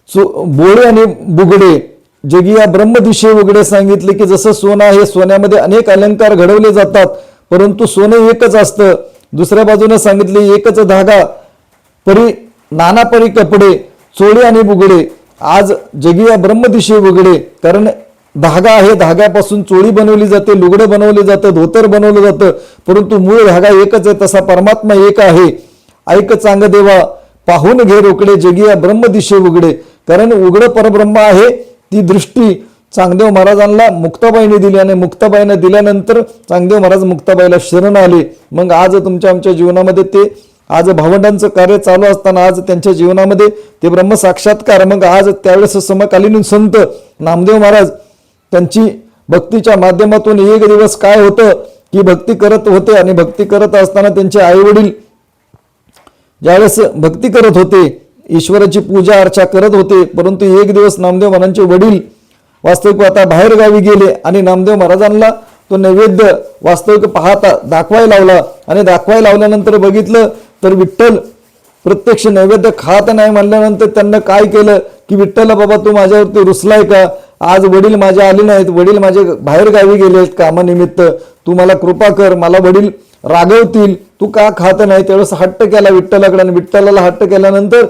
बोळे आणि बुगडे जगी या ब्रह्मदिशे उघडे सांगितले की जसं सोनं आहे सोन्यामध्ये अनेक अलंकार घडवले जातात परंतु सोनं एकच असतं. दुसऱ्या बाजूने सांगितले एकच धागा परी नाना परी कपडे चोळी आणि बुगडे. आज जगी या ब्रह्मदिशे उघडे कारण धागा आहे, धाग्यापासून चोळी बनवली जाते, लुगडं बनवले जातं, धोतर बनवलं जातं परंतु मूळ धागा एकच आहे. तसा परमात्मा एक आहे. ऐक चांग देवा पाहून घे रोकडे जगी या ब्रह्मदिशे उघडे. कारण उघडं परब्रह्म आहे ती दृष्टी चांगदेव महाराजांना मुक्ताबाईने दिली आणि मुक्ताबाईने दिल्यानंतर चांगदेव महाराज मुक्ताबाईला शरण आले. मग आज तुमच्या आमच्या जीवनामध्ये ते आज भावंडांचं कार्य चालू असताना आज त्यांच्या जीवनामध्ये ते ब्रह्मसाक्षात्कार. मग आज त्यावेळेस समकालीन संत नामदेव महाराज त्यांची भक्तीच्या माध्यमातून एक दिवस काय होतं की भक्ती करत होते आणि भक्ती करत असताना त्यांचे आई वडील ज्यावेळेस भक्ती करत होते ईश्वराची पूजा अर्चा करत होते परंतु एक दिवस नामदेव महाराजांचे वडील वास्तविक आता बाहेर गावी गेले आणि नामदेव महाराजांना तो नैवेद्य वास्तविक पाहता दाखवायला लावला. आणि दाखवायला लावल्यानंतर बघितलं तर विठ्ठल प्रत्यक्ष नैवेद्य खात नाही म्हणल्यानंतर त्यांना काय केलं की विठ्ठल बाबा तू माझ्यावरती रुसलाय का. आज वडील माझे आले नाहीत, वडील माझे बाहेर गावी गेले आहेत कामानिमित्त, तू मला कृपा कर, मला वडील रागवतील, तू का खात नाही. त्यावेळेस हट्ट केला विठ्ठलाकडे आणि विठ्ठलाला हट्ट केल्यानंतर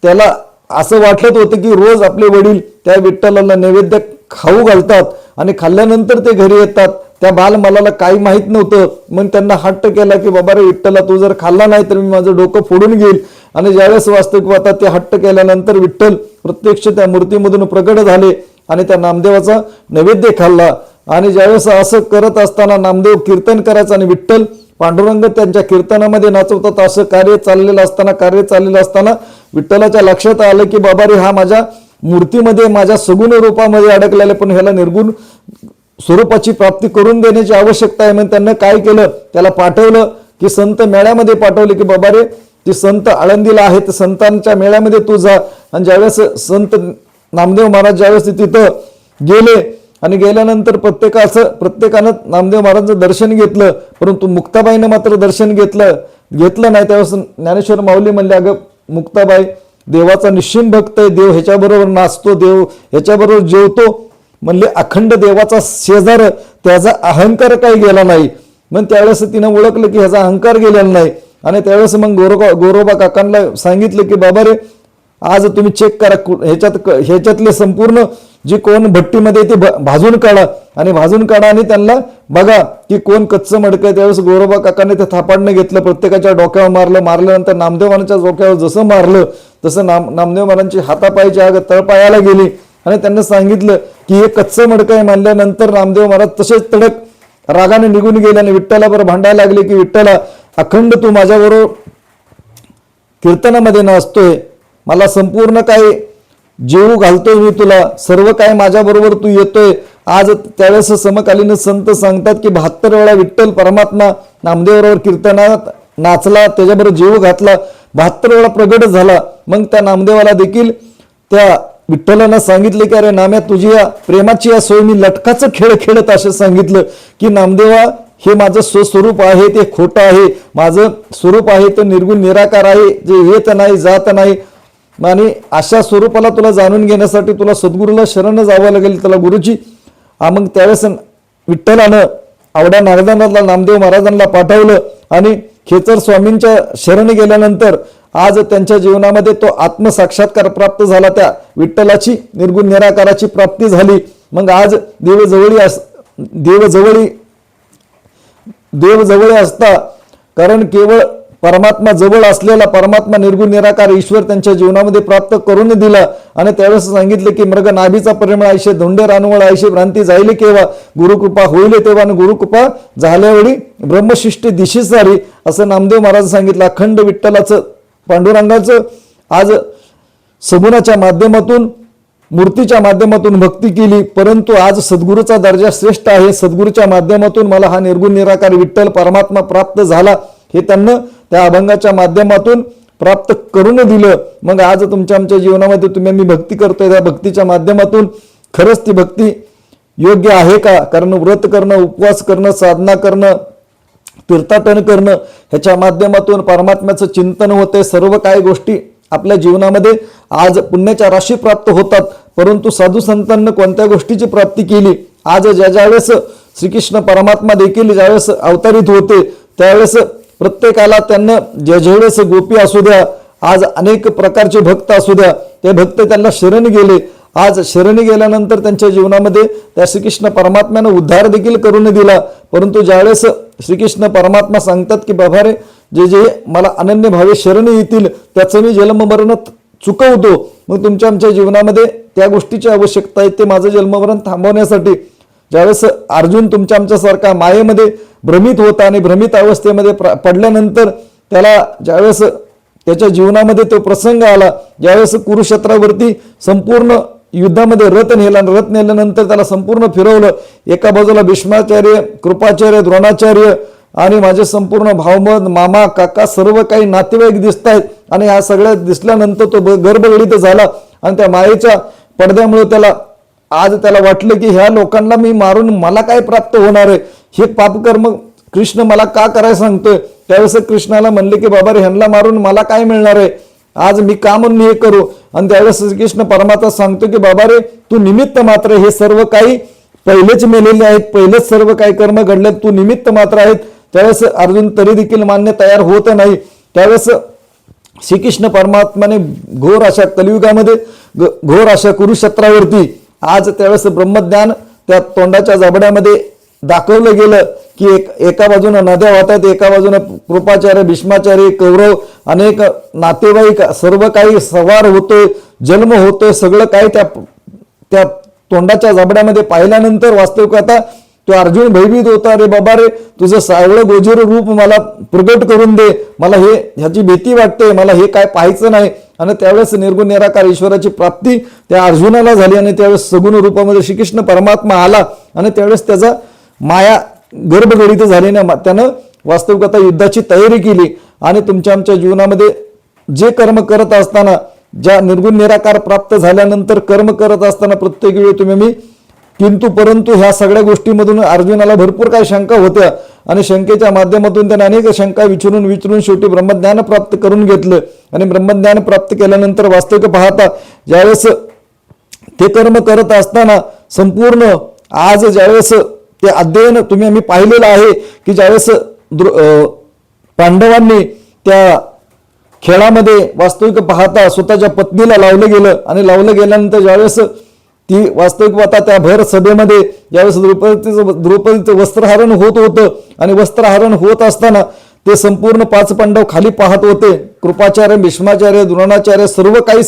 त्याला असं वाटत होतं की रोज आपले वडील त्या विठ्ठलाला नैवेद्य खाऊ घालतात आणि खाल्ल्यानंतर ते घरी येतात. त्या बालमालाला काही माहीत नव्हतं. मग त्यांना हट्ट केला की बाबा रे विठ्ठला, तू जर खाल्ला नाही तर मी माझं डोकं फोडून घेईल. आणि ज्यावेळेस वास्तविक ते हट्ट केल्यानंतर विठ्ठल प्रत्यक्ष त्या मूर्तीमधून प्रकट झाले आणि त्या नामदेवाचा नैवेद्य खाल्ला. आणि ज्यावेळेस असं करत असताना नामदेव कीर्तन करायचं आणि विठ्ठल पांडुरंग त्यांच्या कीर्तनामध्ये नाचवतात. असं कार्य चाललेलं असताना विठ्ठलाच्या लक्षात आलं की बाबा रे, हा माझ्या मूर्तीमध्ये माझ्या सगुण रूपामध्ये अडकलेले, पण ह्याला निर्गुण स्वरूपाची प्राप्ती करून देण्याची आवश्यकता आहे. मग त्यांना काय केलं, त्याला पाठवलं की संत मेळ्यामध्ये पाठवले की बाबा रे, ते संत आळंदीला आहेत, संतांच्या मेळ्यामध्ये तू जा. आणि ज्यावेळेस संत नामदेव महाराज ज्यावेळेस तिथं गेले आणि गेल्यानंतर प्रत्येकानं नामदेव महाराजांचं दर्शन घेतलं, परंतु मुक्ताबाईनं मात्र दर्शन घेतलं नाही. त्यावेळेस ज्ञानेश्वर माऊली म्हणले, अगं मुक्ताबाई, देवाचा निश्चिम भक्त आहे, देव ह्याच्याबरोबर नाचतो, देव ह्याच्याबरोबर जेवतो. म्हणले अखंड देवाचा शेजार, त्याचा अहंकार काही गेला नाही. मग त्यावेळेस तिनं ओळखलं की ह्याचा अहंकार गेलेला नाही. आणि त्यावेळेस मग गोरोबा काकांना सांगितलं की बाबा रे, आज तुम्ही चेक करा, ह्याच्यातले संपूर्ण जी कोण भट्टीमध्ये ते भाजून काढा आणि त्यांना बघा की कोण कच्चं मडकं आहे. त्यावेळेस गोरोबा काकाने ते थापाडणं घेतलं, प्रत्येकाच्या डोक्यावर मारल्यानंतर नामदेवांच्या डोक्यावर जसं मारलं तसं नामदेव महाराजांची हातापायची आग तळपायाला गेली. आणि त्यांना सांगितलं की हे कच्चं मडकं आहे. म्हणल्यानंतर नामदेव महाराज तसेच तडक रागाने निघून गेले आणि विठ्ठलाबरोबर भांडायला लागले की विठ्ठला, अखंड तू माझ्याबरोबर कीर्तनामध्ये नाचतोय, मला संपूर्ण काय जेवू घालतोय मी तुला, सर्व काय माझ्याबरोबर तू येतोय. आज त्यावेळेस समकालीन संत सांगतात की 72 वेळा विठ्ठल परमात्मा नामदेवाबरोबर कीर्तनात नाचला, त्याच्याबरोबर जेवू घातला, 72 वेळा प्रगट झाला. मग त्या नामदेवाला देखील त्या विठ्ठलानं सांगितले की अरे नाम्या, तुझी या प्रेमाची या सोय मी लटकाचं खेळ खेळत असं सांगितलं की नामदेवा, हे माझं स्वस्वरूप आहे ते खोटं आहे, माझं स्वरूप आहे ते निर्गुण निराकार आहे, जे येत नाही जात नाही. आणि अशा स्वरूपाला तुला जाणून घेण्यासाठी तुला सद्गुरूला शरण जावं लागेल, त्याला गुरुची. मग त्यावेळेस विठ्ठलानं आवड्या नारदांना नामदेव महाराजांना पाठवलं आणि खेचर स्वामींच्या शरण गेल्यानंतर आज त्यांच्या जीवनामध्ये तो आत्मसाक्षात्कार प्राप्त झाला, त्या विठ्ठलाची निर्गुण निराकाराची प्राप्ती झाली. मग आज देव जवळ असता, कारण केवळ परमात्मा जवळ असलेला परमात्मा निर्गुण निराकार ईश्वर त्यांच्या जीवनामध्ये प्राप्त करून दिला. आणि त्यावेळेस सांगितले की मृग नाभीचा परिमळ आयशे, धोंडे रानवळ आयशे, भ्रांती जाईल केव्हा, गुरुकृपा होईल तेव्हा, आणि गुरुकृपा झाल्यावेळी ब्रह्मशिष्टी दिशी सारी, असं नामदेव महाराज सांगितलं. अखंड विठ्ठलाचं पांडुरंगाचं आज सगुणाच्या माध्यमातून मूर्तीच्या माध्यमातून भक्ती केली, परंतु आज सद्गुरूचा दर्जा श्रेष्ठ आहे. सद्गुरूच्या माध्यमातून मला हा निर्गुण निराकार विठ्ठल परमात्मा प्राप्त झाला, हे त्यांना त्या अभंगाच्या माध्यमातून प्राप्त करून दिलं. मग आज आमच्या जीवनामध्ये आम्ही भक्ती करतोय, त्या भक्तीच्या माध्यमातून खरंच ती भक्ती योग्य आहे का? कारण व्रत करणं, उपवास करणं, साधना करणं, तीर्थाटन करणं, ह्याच्या माध्यमातून परमात्म्याचं चिंतन होते. सर्व काही गोष्टी आपल्या जीवनामध्ये आज पुण्याच्या राशी प्राप्त होतात. परंतु साधू संतांना कोणत्या गोष्टीची प्राप्ती केली? आज ज्यावेळेस श्रीकृष्ण परमात्मा देखील ज्यावेळेस अवतरित होते, त्यावेळेस प्रत्येकाला त्यांना ज्यावेळेस गोपी असू द्या, आज अनेक प्रकारचे भक्त असू द्या, ते भक्त त्यांना शरण गेले. आज शरणी गेल्यानंतर त्यांच्या जीवनामध्ये त्या श्रीकृष्ण परमात्म्यानं उद्धार देखील करून दिला. परंतु ज्यावेळेस श्रीकृष्ण परमात्मा सांगतात की बाबा रे, जे जे मला अनन्य भावे शरणी येतील त्याचं मी जन्ममरण चुकवतो. मग आमच्या जीवनामध्ये त्या गोष्टीची आवश्यकता आहे, ते माझं जन्ममरण थांबवण्यासाठी. ज्यावेळेस अर्जुन आमच्यासारखा मायेमध्ये भ्रमित होता आणि भ्रमित अवस्थेमध्ये पडल्यानंतर त्याला ज्यावेळेस त्याच्या जीवनामध्ये तो प्रसंग आला, ज्यावेळेस कुरुक्षेत्रावरती संपूर्ण युद्धामध्ये रथ नेल्यानंतर त्याला संपूर्ण फिरवलं. एका बाजूला भीष्माचार्य, कृपाचार्य, द्रोणाचार्य आणि माझे संपूर्ण भावमद, मामा, काका, सर्व काही नातेवाईक दिसत आहेत. आणि ह्या सगळ्या दिसल्यानंतर तो गर्भगडीत झाला आणि त्या मायेच्या पडद्यामुळे त्याला वाटलं की ह्या लोकांना मी मारून मला काय प्राप्त होणार आहे, हे पापकर्म कृष्ण मला का करायला सांगतोय. त्यावेळेस कृष्णाला म्हणले की बाबा रे, ह्यांना मारून मला काय मिळणार आहे, आज मी का म्हणून हे करू. आणि त्यावेळेस कृष्ण परमात्मा सांगतो की बाबा रे, तू निमित्त मात्र, हे सर्व काही पहिलेच मेलेले आहेत, पहिलेच सर्व काही कर्म घडले, तू निमित्त मात्र आहेत. त्यावेळेस अर्जुन तरी देखील मान्य तयार होत नाही. त्यावेळेस श्रीकृष्ण परमात्माने घोर अशा कलियुगामध्ये, घोर अशा कुरुक्षेत्रावरती आज त्यावेळेस ब्रह्मज्ञान त्या तोंडाच्या जबड्यामध्ये दाखवलं गेलं की एका बाजूनं नद्या वाहतात, एका बाजूनं कृपाचार्य, भीष्माचार्य, कौरव, अनेक नातेवाईक, सर्व काही सवार होतोय, जन्म होतोय, सगळं काही त्या तोंडाच्या जबड्यामध्ये पाहिल्यानंतर वास्तविक आता तो अर्जुन भयभीत होता. अरे बाबा रे, तुझं सावळं गोजर रूप मला प्रगट करून दे, मला ह्याची भीती वाटते, मला हे काय पाहायचं नाही. आणि त्यावेळेस निर्गुण निराकार ईश्वराची प्राप्ती त्या अर्जुनाला झाली आणि त्यावेळेस सगुण रूपामध्ये श्रीकृष्ण परमात्मा आला आणि त्यावेळेस त्याचा माया गर्भगडित झाल्याने त्यानं वास्तविकता युद्धाची तयारी केली. आणि तुमच्या आमच्या जीवनामध्ये जे कर्म करत असताना, ज्या निर्गुण निराकार प्राप्त झाल्यानंतर कर्म करत असताना प्रत्येक वेळी तुम्ही मी किंतु परंतु ह्या सगळ्या गोष्टीमधून अर्जुनाला भरपूर काही शंका होत्या आणि शंकेच्या माध्यमातून त्याने अनेक शंका विचारून शेवटी ब्रह्मज्ञान प्राप्त करून घेतलं. आणि ब्रह्मज्ञान प्राप्त केल्यानंतर वास्तविक पाहता ज्यावेळेस ते कर्म करत असताना संपूर्ण आज ज्यावेळेस ते अध्ययन तुम्ही आम्ही पाहिलेलं आहे की ज्यावेळेस पांडवांनी त्या खेळामध्ये वास्तविक पाहता स्वतःच्या पत्नीला लावलं गेलं आणि लावलं गेल्यानंतर ज्यावेळेस ती वास्तविक पाहता त्या भर सभेमध्ये ज्यावेळेस द्रौपदीचं वस्त्रहरण होत होतं आणि वस्त्रहरण होत असताना ते संपूर्ण 5 पांडव खाली पाहत होते. कृपाचार्य, भीष्माचार्य, द्रोणाचार्य सर्व काही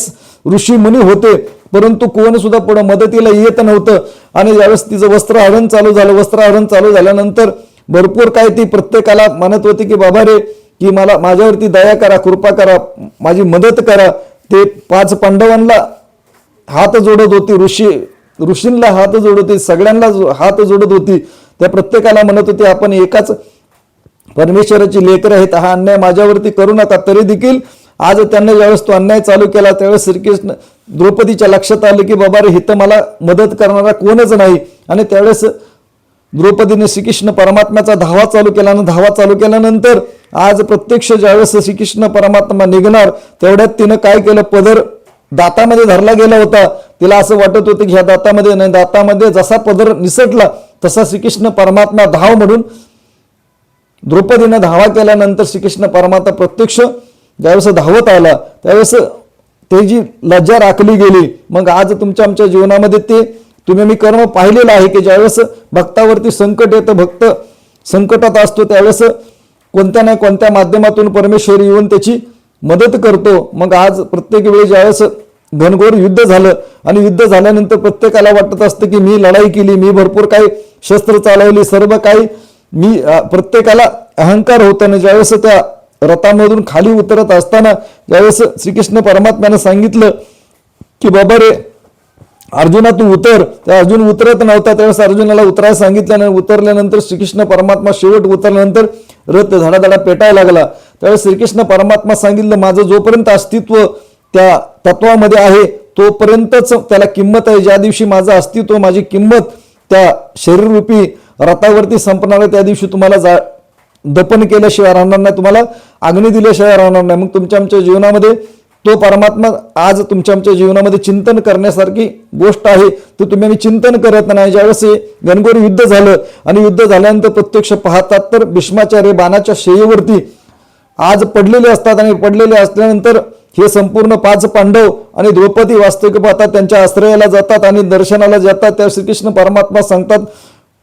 ऋषी मुनी होते, परंतु कोण सुद्धा पुढे मदतीला येत नव्हतं. आणि ज्यावेळेस तिचं वस्त्रहरण चालू झालं, वस्त्रहरण चालू झाल्यानंतर भरपूर काय ती प्रत्येकाला म्हणत होती की बाबा रे, की मला माझ्यावरती दया करा, कृपा करा, माझी मदत करा. ते 5 पांडवांना हात जोडत होती, ऋषींना हात जोडत होती, सगळ्यांना हात जोडत होती. त्या प्रत्येकाला म्हणत होती आपण एकाच परमेश्वराची लेकर आहेत, हा अन्याय माझ्यावरती करू नका. तरी देखील आज त्यांना ज्यावेळेस तो अन्याय चालू केला त्यावेळेस श्रीकृष्ण द्रौपदीच्या लक्षात आलं की बाबा रे, हिथं मला मदत करणारा कोणच नाही. आणि त्यावेळेस द्रौपदीने श्रीकृष्ण परमात्म्याचा धावा चालू केला आणि धावा चालू केल्यानंतर आज प्रत्यक्ष ज्यावेळेस श्रीकृष्ण परमात्मा निघणार तेवढ्यात तिनं काय केलं, पदर दातामध्ये धरला गेला होता. तिला असं वाटत होतं की ह्या दातामध्ये नाही, दातामध्ये जसा पदर निसटला तसा श्रीकृष्ण परमात्मा धाव म्हणून द्रौपदीनं धावा केल्यानंतर श्रीकृष्ण परमात्मा प्रत्यक्ष ज्यावेळेस धावत आला त्यावेळेस ते जी लज्जा राखली गेली. मग आज तुमच्या आमच्या जीवनामध्ये ते तुम्ही मी कर्म पाहिलेलं आहे की ज्यावेळेस भक्तावरती संकट येतं, भक्त संकटात असतो त्यावेळेस कोणत्या ना कोणत्या माध्यमातून परमेश्वर येऊन त्याची मदत करतो. मग आज प्रत्येक वेळी ज्यावेळेस घनघोर युद्ध झालं आणि युद्ध झाल्यानंतर प्रत्येकाला वाटत असतं की मी लढाई केली, मी भरपूर काही शस्त्र चालवली, सर्व काही मी, प्रत्येकाला अहंकार होताना ज्यावेळेस त्या रथामधून खाली उतरत असताना ज्यावेळेस श्रीकृष्ण परमात्म्यानं सांगितलं की बाबा रे अर्जुना तू उतर, त्या अर्जुन उतरत नव्हता त्यावेळेस अर्जुनाला उतरायला सांगितल्यानं उतरल्यानंतर श्रीकृष्ण परमात्मा शेवट उतरल्यानंतर रथ धडाधडा पेटायला लागला. त्यावेळेस श्रीकृष्ण परमात्मा सांगितलं माझं जोपर्यंत अस्तित्व त्या तत्वामध्ये आहे तोपर्यंतच त्याला किंमत आहे. ज्या दिवशी माझं अस्तित्व, माझी किंमत त्या शरीररूपी रथावरती संपणार आहे त्या दिवशी तुम्हाला दफन केल्याशिवाय राहणार नाही, तुम्हाला अग्नी दिल्याशिवाय राहणार नाही. मग तुमच्या आमच्या जीवनामध्ये तो परमात्मा आज तुमच्या आमच्या जीवनामध्ये चिंतन करण्यासारखी गोष्ट आहे. तर तुम्ही आम्ही चिंतन करत नाही. ज्यावेळेस घनघोर युद्ध झालं आणि युद्ध झाल्यानंतर प्रत्यक्ष पाहतात तर भीष्माचार्य बाणाच्या शेयेवरती आज पडलेले असतात आणि पडलेले असल्यानंतर हे संपूर्ण 5 पांडव आणि द्रौपदी वास्तविक पाहतात त्यांच्या आश्रयाला जातात आणि दर्शनाला जातात. त्या श्रीकृष्ण परमात्मा सांगतात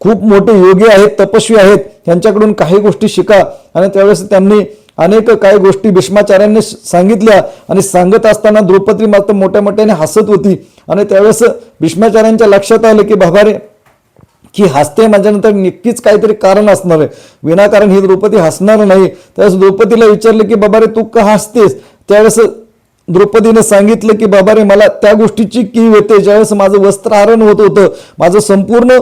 खूप मोठे योगी आहेत, तपस्वी आहेत, त्यांच्याकडून काही गोष्टी शिका. आणि त्यावेळेस त्यांनी अनेक काही गोष्टी भीष्माचार्यांनी सांगितल्या आणि सांगत असताना द्रौपदी मात्र मोठ्या मोठ्याने हसत होती. आणि त्यावेळेस भीष्माचार्यांच्या लक्षात आलं की बाबा रे, की हसते माझ्यानंतर नक्कीच काहीतरी कारण असणार आहे, विनाकारण ही द्रौपदी हसणार नाही. त्यावेळेस द्रौपदीला विचारलं की बाबा रे तू का हसतेस. त्यावेळेस द्रौपदीने सांगितलं की बाबा रे मला त्या गोष्टीची कीव येते ज्यावेळेस माझं वस्त्रहरण होत होतं, माझं संपूर्ण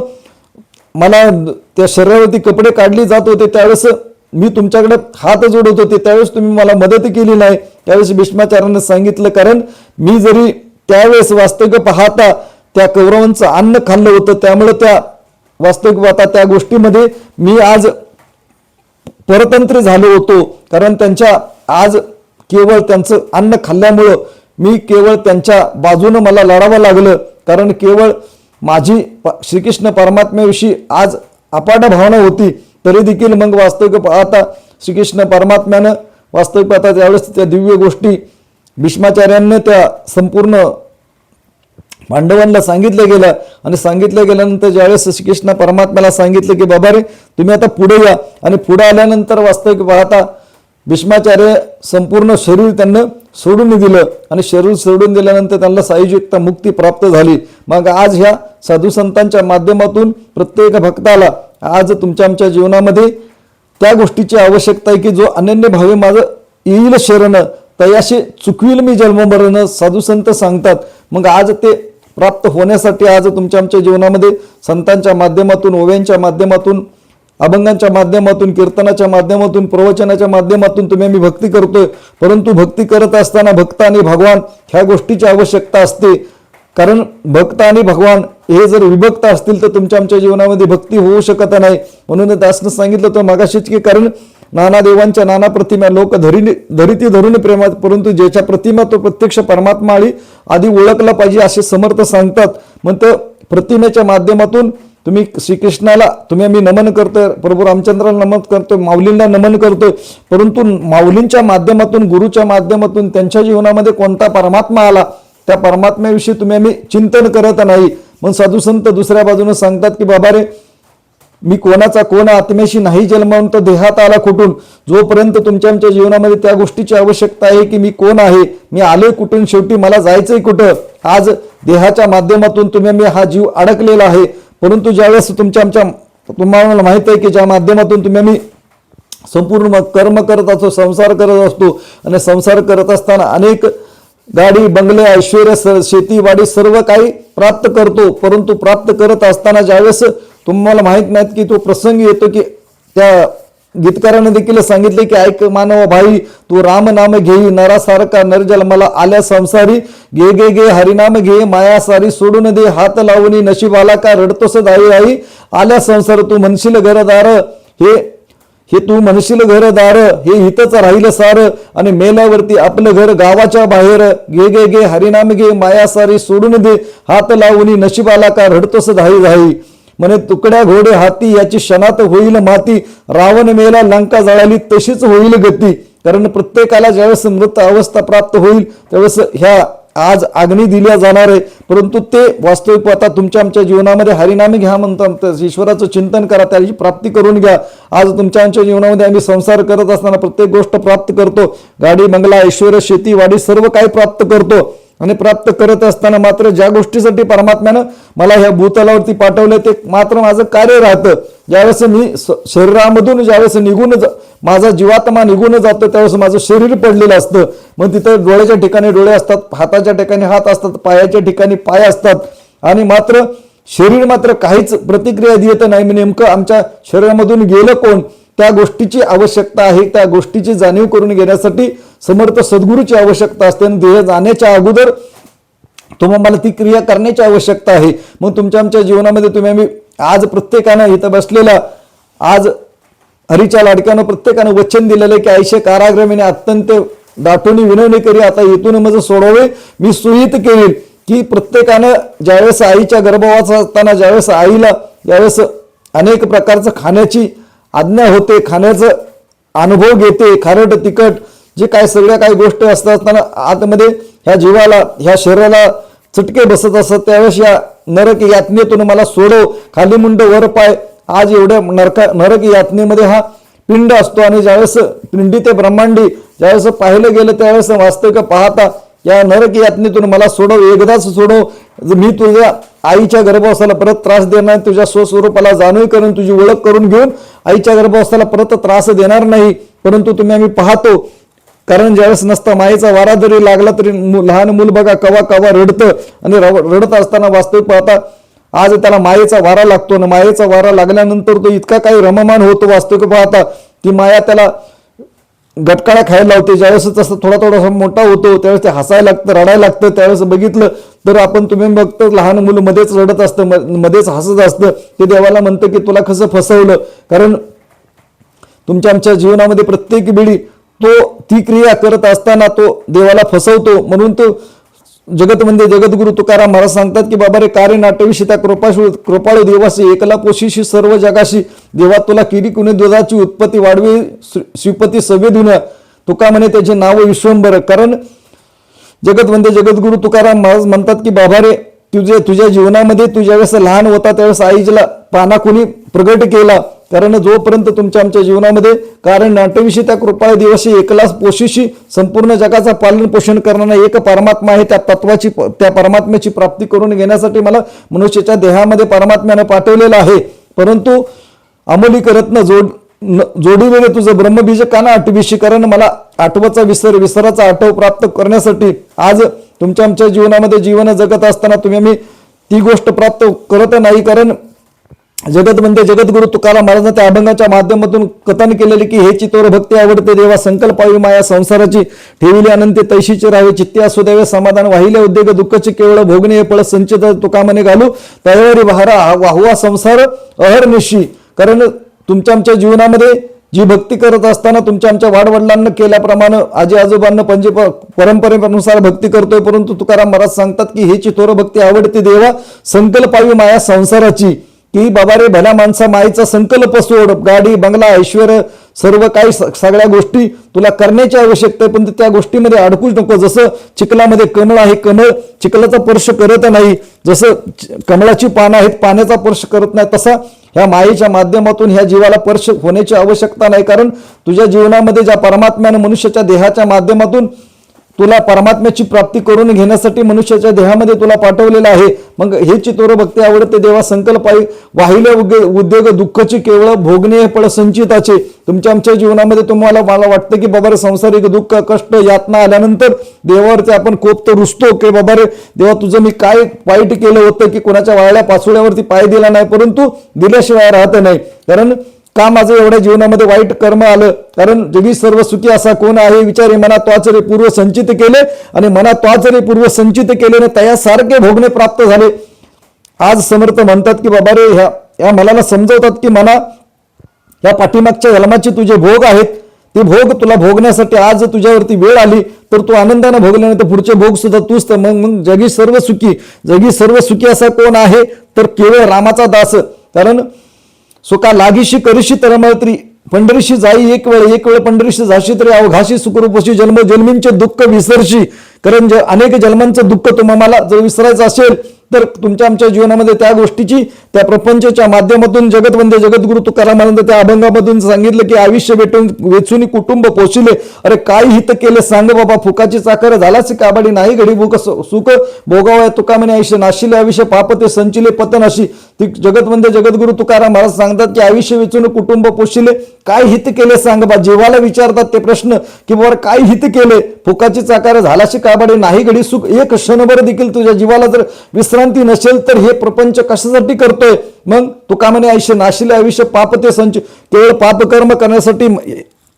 मला त्या शरीरावरती कपडे काढले जात होते, त्यावेळेस मी तुमच्याकडे हात जोडत होते, त्यावेळेस तुम्ही मला मदत केली नाही. त्यावेळेस भीष्माचार्यांनी सांगितलं कारण मी जरी त्यावेळेस वास्तविक पाहता त्या कौरवांचं अन्न खाल्लं होतं त्यामुळे त्या वास्तविक पाहता त्या गोष्टीमध्ये मी आज परतंत्र झालो होतो. कारण त्यांच्या आज केवळ त्यांचं अन्न खाल्ल्यामुळं मी केवळ त्यांच्या बाजूनं मला लढावं लागलं. कारण केवळ माझी श्रीकृष्ण परमात्म्याविषयी आज अपाट भावना होती. तरी देखील मग वास्तविक पाहता श्रीकृष्ण परमात्म्यानं वास्तविक पाहता त्यावेळेस त्या दिव्य गोष्टी भीष्माचार्यांनी त्या संपूर्ण पांडवांना सांगितलं गेलं आणि सांगितलं गेल्यानंतर ज्यावेळेस श्रीकृष्ण परमात्म्याला सांगितलं की बाबा रे तुम्ही आता पुढे या, आणि पुढे आल्यानंतर वास्तविक पाहता भीष्माचार्य संपूर्ण शरीर त्यांना सोडून दिलं आणि शरीर सोडून दिल्यानंतर त्यांना सायुज्यता मुक्ती प्राप्त झाली. मग आज ह्या साधू संतांच्या माध्यमातून प्रत्येक भक्ताला आज तुमच्या आमच्या जीवनामध्ये त्या गोष्टीची आवश्यकता आहे की जो अनन्य भावे माझं येईल शरण तयाशी चुकविल मी जन्ममरण साधू संत सांगतात. मग आज ते प्राप्त होण्यासाठी आज तुमच्या आमच्या जीवनामध्ये संतांच्या माध्यमातून, ओव्यांच्या माध्यमातून, अभंगांच्या माध्यमातून, कीर्तनाच्या माध्यमातून, प्रवचनाच्या माध्यमातून तुम्ही आम्ही भक्ती करतोय. परंतु भक्ती करत असताना भक्त आणि भगवान ह्या गोष्टीची आवश्यकता असते. कारण भक्त आणि भगवान हे जर विभक्त असतील तर तुमच्या आमच्या जीवनामध्ये भक्ती होऊ शकत नाही. म्हणून दासनं सांगितलं तर मगाशीच की कारण नाना देवांच्या नाना प्रतिमा लोक धरिती धरून प्रेमात, परंतु ज्याच्या प्रतिमा तो प्रत्यक्ष परमात्मा आधी ओळखला पाहिजे असे समर्थ सांगतात. म्हणतं प्रतिमेच्या माध्यमातून तुम्ही श्रीकृष्णाला तुम्ही आम्ही नमन करतोय, प्रभू रामचंद्राला नमन करतोय, माऊलींना नमन करतोय, परंतु माऊलींच्या माध्यमातून, गुरुच्या माध्यमातून त्यांच्या जीवनामध्ये कोणता परमात्मा आला त्या परमात्म्याविषयी तुम्ही आम्ही चिंतन करत नाही. मग साधू संत दुसऱ्या बाजूने सांगतात की बाबा रे मी कोणाचा कोण आत्म्याशी नाही जन्मवंत देहात आला कुठून. जोपर्यंत तुमच्या आमच्या जीवनामध्ये त्या गोष्टीची आवश्यकता आहे की मी कोण आहे, मी आले कुठून, शेवटी मला जायचंय कुठं. आज देहाच्या माध्यमातून तुम्ही हा जीव अडकलेला आहे. परंतु ज्यावेळेस तुम्हाला माहित आहे की ज्या माध्यमातून तुम्ही आम्ही संपूर्ण कर्म करत असतो, संसार करत असतो, आणि संसार करत असताना अनेक गाडी, बंगले, ऐश्वर्य, शेतीवाडी सर्व काही प्राप्त करतो. परंतु प्राप्त करत असताना ज्यावेळेस तुम्हाला माहित नाहीत की तो प्रसंग येतो की त्या गीतकाराने देखील सांगितले की ऐक मानव भाई तू राम नाम घेई नरासारखा नरजल मला आल्या संसारी गे गे गे हरिनाम घे माया सारी सोडून दे हात लावणी नशिबाला का रडतोस दाई आई आल्या संसार तू म्हणशील घरदार हे तू म्हणशील घरदार हे हितच राहील सार आणि मेल्यावरती आपलं घर गावाच्या बाहेर गे गे गे हरिनाम घे माया सारी सोडून दे हात लावणी नशिबाला का रडतोस धाई धाई म्हणे तुकड्या घोडे हाती याची क्षणात होईल माती रावण मेला लंका जळाली तशीच होईल गती. कारण प्रत्येकाला ज्यावेळेस मृत अवस्था प्राप्त होईल त्यावेळेस ह्या आज अग्नी दिल्या जाणार आहे. परंतु ते वास्तविक आता तुमच्या आमच्या जीवनामध्ये हरिनामी घ्या म्हणतात, ईश्वराचं चिंतन करा, त्याची प्राप्ती करून घ्या. आज तुमच्या आमच्या जीवनामध्ये आम्ही संसार करत असताना प्रत्येक गोष्ट प्राप्त करतो, गाडी, बंगला, ऐश्वर्य, शेती, वाडी सर्व काही प्राप्त करतो. आणि प्राप्त करत असताना मात्र ज्या गोष्टीसाठी परमात्म्यानं मला ह्या भूतलावरती पाठवलं ते मात्र माझं कार्य राहतं. ज्यावेळेस मी शरीरामधून ज्यावेळेस माझा जीवात्मा निघून जातो त्यावेळेस माझं शरीर पडलेलं असतं. मग तिथं डोळ्याच्या ठिकाणी डोळे असतात, हाताच्या ठिकाणी हात असतात, पायाच्या ठिकाणी पाय असतात, आणि मात्र शरीर मात्र काहीच प्रतिक्रिया देत नाही. नेमकं आमच्या शरीरामधून गेलं कोण त्या गोष्टीची आवश्यकता आहे. त्या गोष्टीची जाणीव करून घेण्यासाठी समर्थ सद्गुरूची आवश्यकता असते. आणि देह जाण्याच्या अगोदर तुम्हाला ती क्रिया करण्याची आवश्यकता आहे. मग तुमच्या आमच्या जीवनामध्ये तुम्ही आम्ही आज प्रत्येकानं इथं बसलेला आज हरीच्या लाडक्यानं प्रत्येकानं वचन दिलेलं आहे की ऐशे कारागृहाने अत्यंत दाटून विनवणी करी आता येथून माझं सोडवे मी सुहित केली. की प्रत्येकानं ज्यावेळेस आईच्या गर्भवासात असताना ज्यावेळेस आईला ज्यावेळेस अनेक प्रकारचं खाण्याची आज्ञा होते, खाण्याचा अनुभव घेते, खारट तिखट जे काय सगळ्या काही गोष्टी असताना आतमध्ये ह्या जीवाला ह्या शरीराला चटके बसत असतात त्यावेळेस या नरक यातनेतून मला सोडव, खाली मुंड वर पाय. आज एवढ्या नरक यातनेमध्ये हा पिंड असतो आणि ज्यावेळेस पिंडी ते ब्रह्मांडी ज्यावेळेस पाहिलं गेलं त्यावेळेस वास्तविक पाहता या नरक यातनेतून मला सोडव, एकदाच सोडव. मी तुझ्या आईच्या गर्भावस्थेला परत त्रास देणार, तुझ्या स्वस्वरूपाला जाणीव करून तुझी ओळख करून घेऊन आईच्या गर्भावस्थेला परत त्रास देणार नाही. परंतु तुम्ही आम्ही पाहतो कारण ज्यावेळेस नसता मायेचा वारा जरी लागला तरी लहान मूल बघा कवा कवा रडतं, आणि रडत असताना वास्तविक पाहता आज त्याला मायेचा वारा लागतो. आणि मायेचा वारा लागल्यानंतर तो इतका काही रममान होतो वास्तविक पाहता की माया त्याला गटकाळा खायला लावते. ज्यावेळेस तसं थोडासा मोठा होतो त्यावेळेस ते हसायला लागतं, रडायला लागतं. त्यावेळेस बघितलं तर आपण तुम्ही बघतो लहान मुलं मध्येच रडत असतं, मध्येच हसत असतं. ते देवाला म्हणतं की तुला कसं फसवलं. कारण तुमच्या आमच्या जीवनामध्ये प्रत्येक वेळी तो ती क्रिया करत असताना तो देवाला फसवतो. म्हणून तो जगतवंदे जगद्गुरु तुकाराम महाराज सांगतात की बाबा रे कार्य नाटविषी त्या कृपाळू देवाशी एकला पोशीशी सर्व जगाशी देवा तुला किरी कुणी दुधाची उत्पत्ती वाढवी श्रीपती सगळे दुनिया तुका म्हणे त्याचे नाव विश्वंभर. कारण जगतवंदे जगद्गुरु तुकाराम महाराज म्हणतात की बाबा रे तुझ्या जीवनामध्ये तू ज्यावेळेस लहान होता त्यावेळेस आईला पाना कोणी प्रगट केला, कारण जोपर्यंत तुमच्या आमच्या जीवनामध्ये कारण नाट्यविषयी त्या कृपा दिवशी एकलाच पोषिशी संपूर्ण जगाचा पालन पोषण करणारा एक परमात्मा आहे, त्या परमात्म्याची प्राप्ती करून घेण्यासाठी मला मनुष्याच्या देहामध्ये परमात्म्याने पाठवलेलं आहे. परंतु अंमली करत न जोडीवेळे तुझं ब्रह्मबीज काना आठविशी, कारण मला आठवाचा विसराचा आठव प्राप्त करण्यासाठी आज तुमच्या आमच्या जीवनामध्ये जीवन जगत असताना तुम्ही आम्ही ती गोष्ट प्राप्त करत नाही. कारण जगतवंदे जगद्गुरु तुकाराम महाराजांनी त्या अभंगाच्या माध्यमातून कथन केलेले की हे चितोर भक्ती आवडते देवा, संकल्पावी माया संसाराची ठेविली अनंती तैशीचे राहावे, चित्ते असू देवे समाधान, वाहिले उद्योग दुःखाचे केवळ भोगणे हे पळ संचित तुका म्हणे घालू, तयारी बहारा वाहुवा संसार अहर्निशी. कारण तुमच्या आमच्या जीवनामध्ये जी भक्ती करत असताना तुमच्या आमच्या वाडवडिलांना केल्याप्रमाणे आजी आजोबांना परंपरेनुसार भक्ती करतोय, परंतु तुकाराम महाराज सांगतात की हे चितोर भक्ती आवडते देवा, संकल्पावी माया संसाराची, की बाबा रे भल्या माणसा मायेचा संकल्प सोड, गाडी बंगला ऐश्वर सर्व काही सगळ्या गोष्टी तुला करण्याची आवश्यकता आहे, पण त्या गोष्टीमध्ये अडकूच नको. जसं चिखलामध्ये कमळ आहे, कमळ चिखलाचा स्पर्श करत नाही, जसं कमळाची पानं आहेत पाण्याचा स्पर्श करत नाही, तसा ह्या मायेच्या माध्यमातून ह्या जीवाला स्पर्श होण्याची आवश्यकता नाही. कारण तुझ्या जीवनामध्ये ज्या परमात्म्याने मनुष्याच्या देहाच्या माध्यमातून तुला परमात्म्याची प्राप्ती करून घेण्यासाठी मनुष्याच्या देहामध्ये तुला पाठवलेलं आहे. मग हे चितोर भक्ती आवडते देवा, संकल्पाई वाहिले उद्योग दुःखाचे केवळ भोगणे फळ संचिताचे. तुमच्या आमच्या जीवनामध्ये मला वाटतं की बाबा रे संसारिक दुःख कष्ट यातना आल्यानंतर देवावरती आपण कोप तर रुसतो की बाबा रे देवा तुझं मी काय वाईट केलं होतं की कोणाच्या वाळल्या पाचोळ्यावरती पाय दिला नाही, परंतु दिल्याशिवाय राहत नाही. कारण का माझं एवढ्या जीवनामध्ये वाईट कर्म आलं, कारण जगी सर्व सुखी असा कोण आहे विचारे मना त्वाच रे पूर्व संचित केले, आणि मना त्वाच रे पूर्व संचित केले तयासारखे भोगणे प्राप्त झाले. आज समर्थ म्हणतात की बाबा रे ह्या मनाला समजवतात की मना या पाठीमागच्या जन्माचे तुझे भोग आहेत, ते भोग तुला भोगण्यासाठी आज तुझ्यावरती वेळ आली तर तू आनंदाने भोगल्यानंतर पुढचे भोग सुद्धा तूच. तर मग जगी सर्व सुखी असा कोण आहे तर केवळ रामाचा दास. कारण सुका लागिशी करीशी तरमळत्री पंढरीशी जाई एक वेळ पंढरीशी जाशी तरी अवघाशी सुखरूपशी जन्मोजन्मींचे दुःख विसरशी. कारण अनेक जन्मांचं दुःख तुम्हाला जर विसरायचं असेल तर तुमच्या आमच्या जीवनामध्ये त्या गोष्टीची त्या प्रपंचाच्या माध्यमातून जगतवंदे जगद्गुरु तुकाराम महाराजांनी त्या अभंगामधून सांगितलं की आयुष्य वेचून कुटुंब पोषिले, अरे काय हित केले सांग बाबा, फुकाची चाकर झालाच काबाडी नाही घडी भूक सुख भोगावया तुका म्हणे आयुष्य, नाशिले आयुष्य पाप ते संचिले पतन अशी. ती जगतवंदे जगद्गुरु तुकाराम महाराज सांगतात की आयुष्य वेचून कुटुंब पोषिले, काय हित केले सांग बा. जीवाला विचारतात ते प्रश्न की बाबा काय हित केले, फुकाची चाकर झालाशी काबाडी नाही घडी सुख, एक क्षणभर देखील तुझ्या जीवाला जर विश्रांती नसेल तर हे प्रपंच कशासाठी करतोय. मग तुका म्हणे आयुष्य नाशिले आयुष्य पाप ते संच, केवळ पापकर्म करण्यासाठी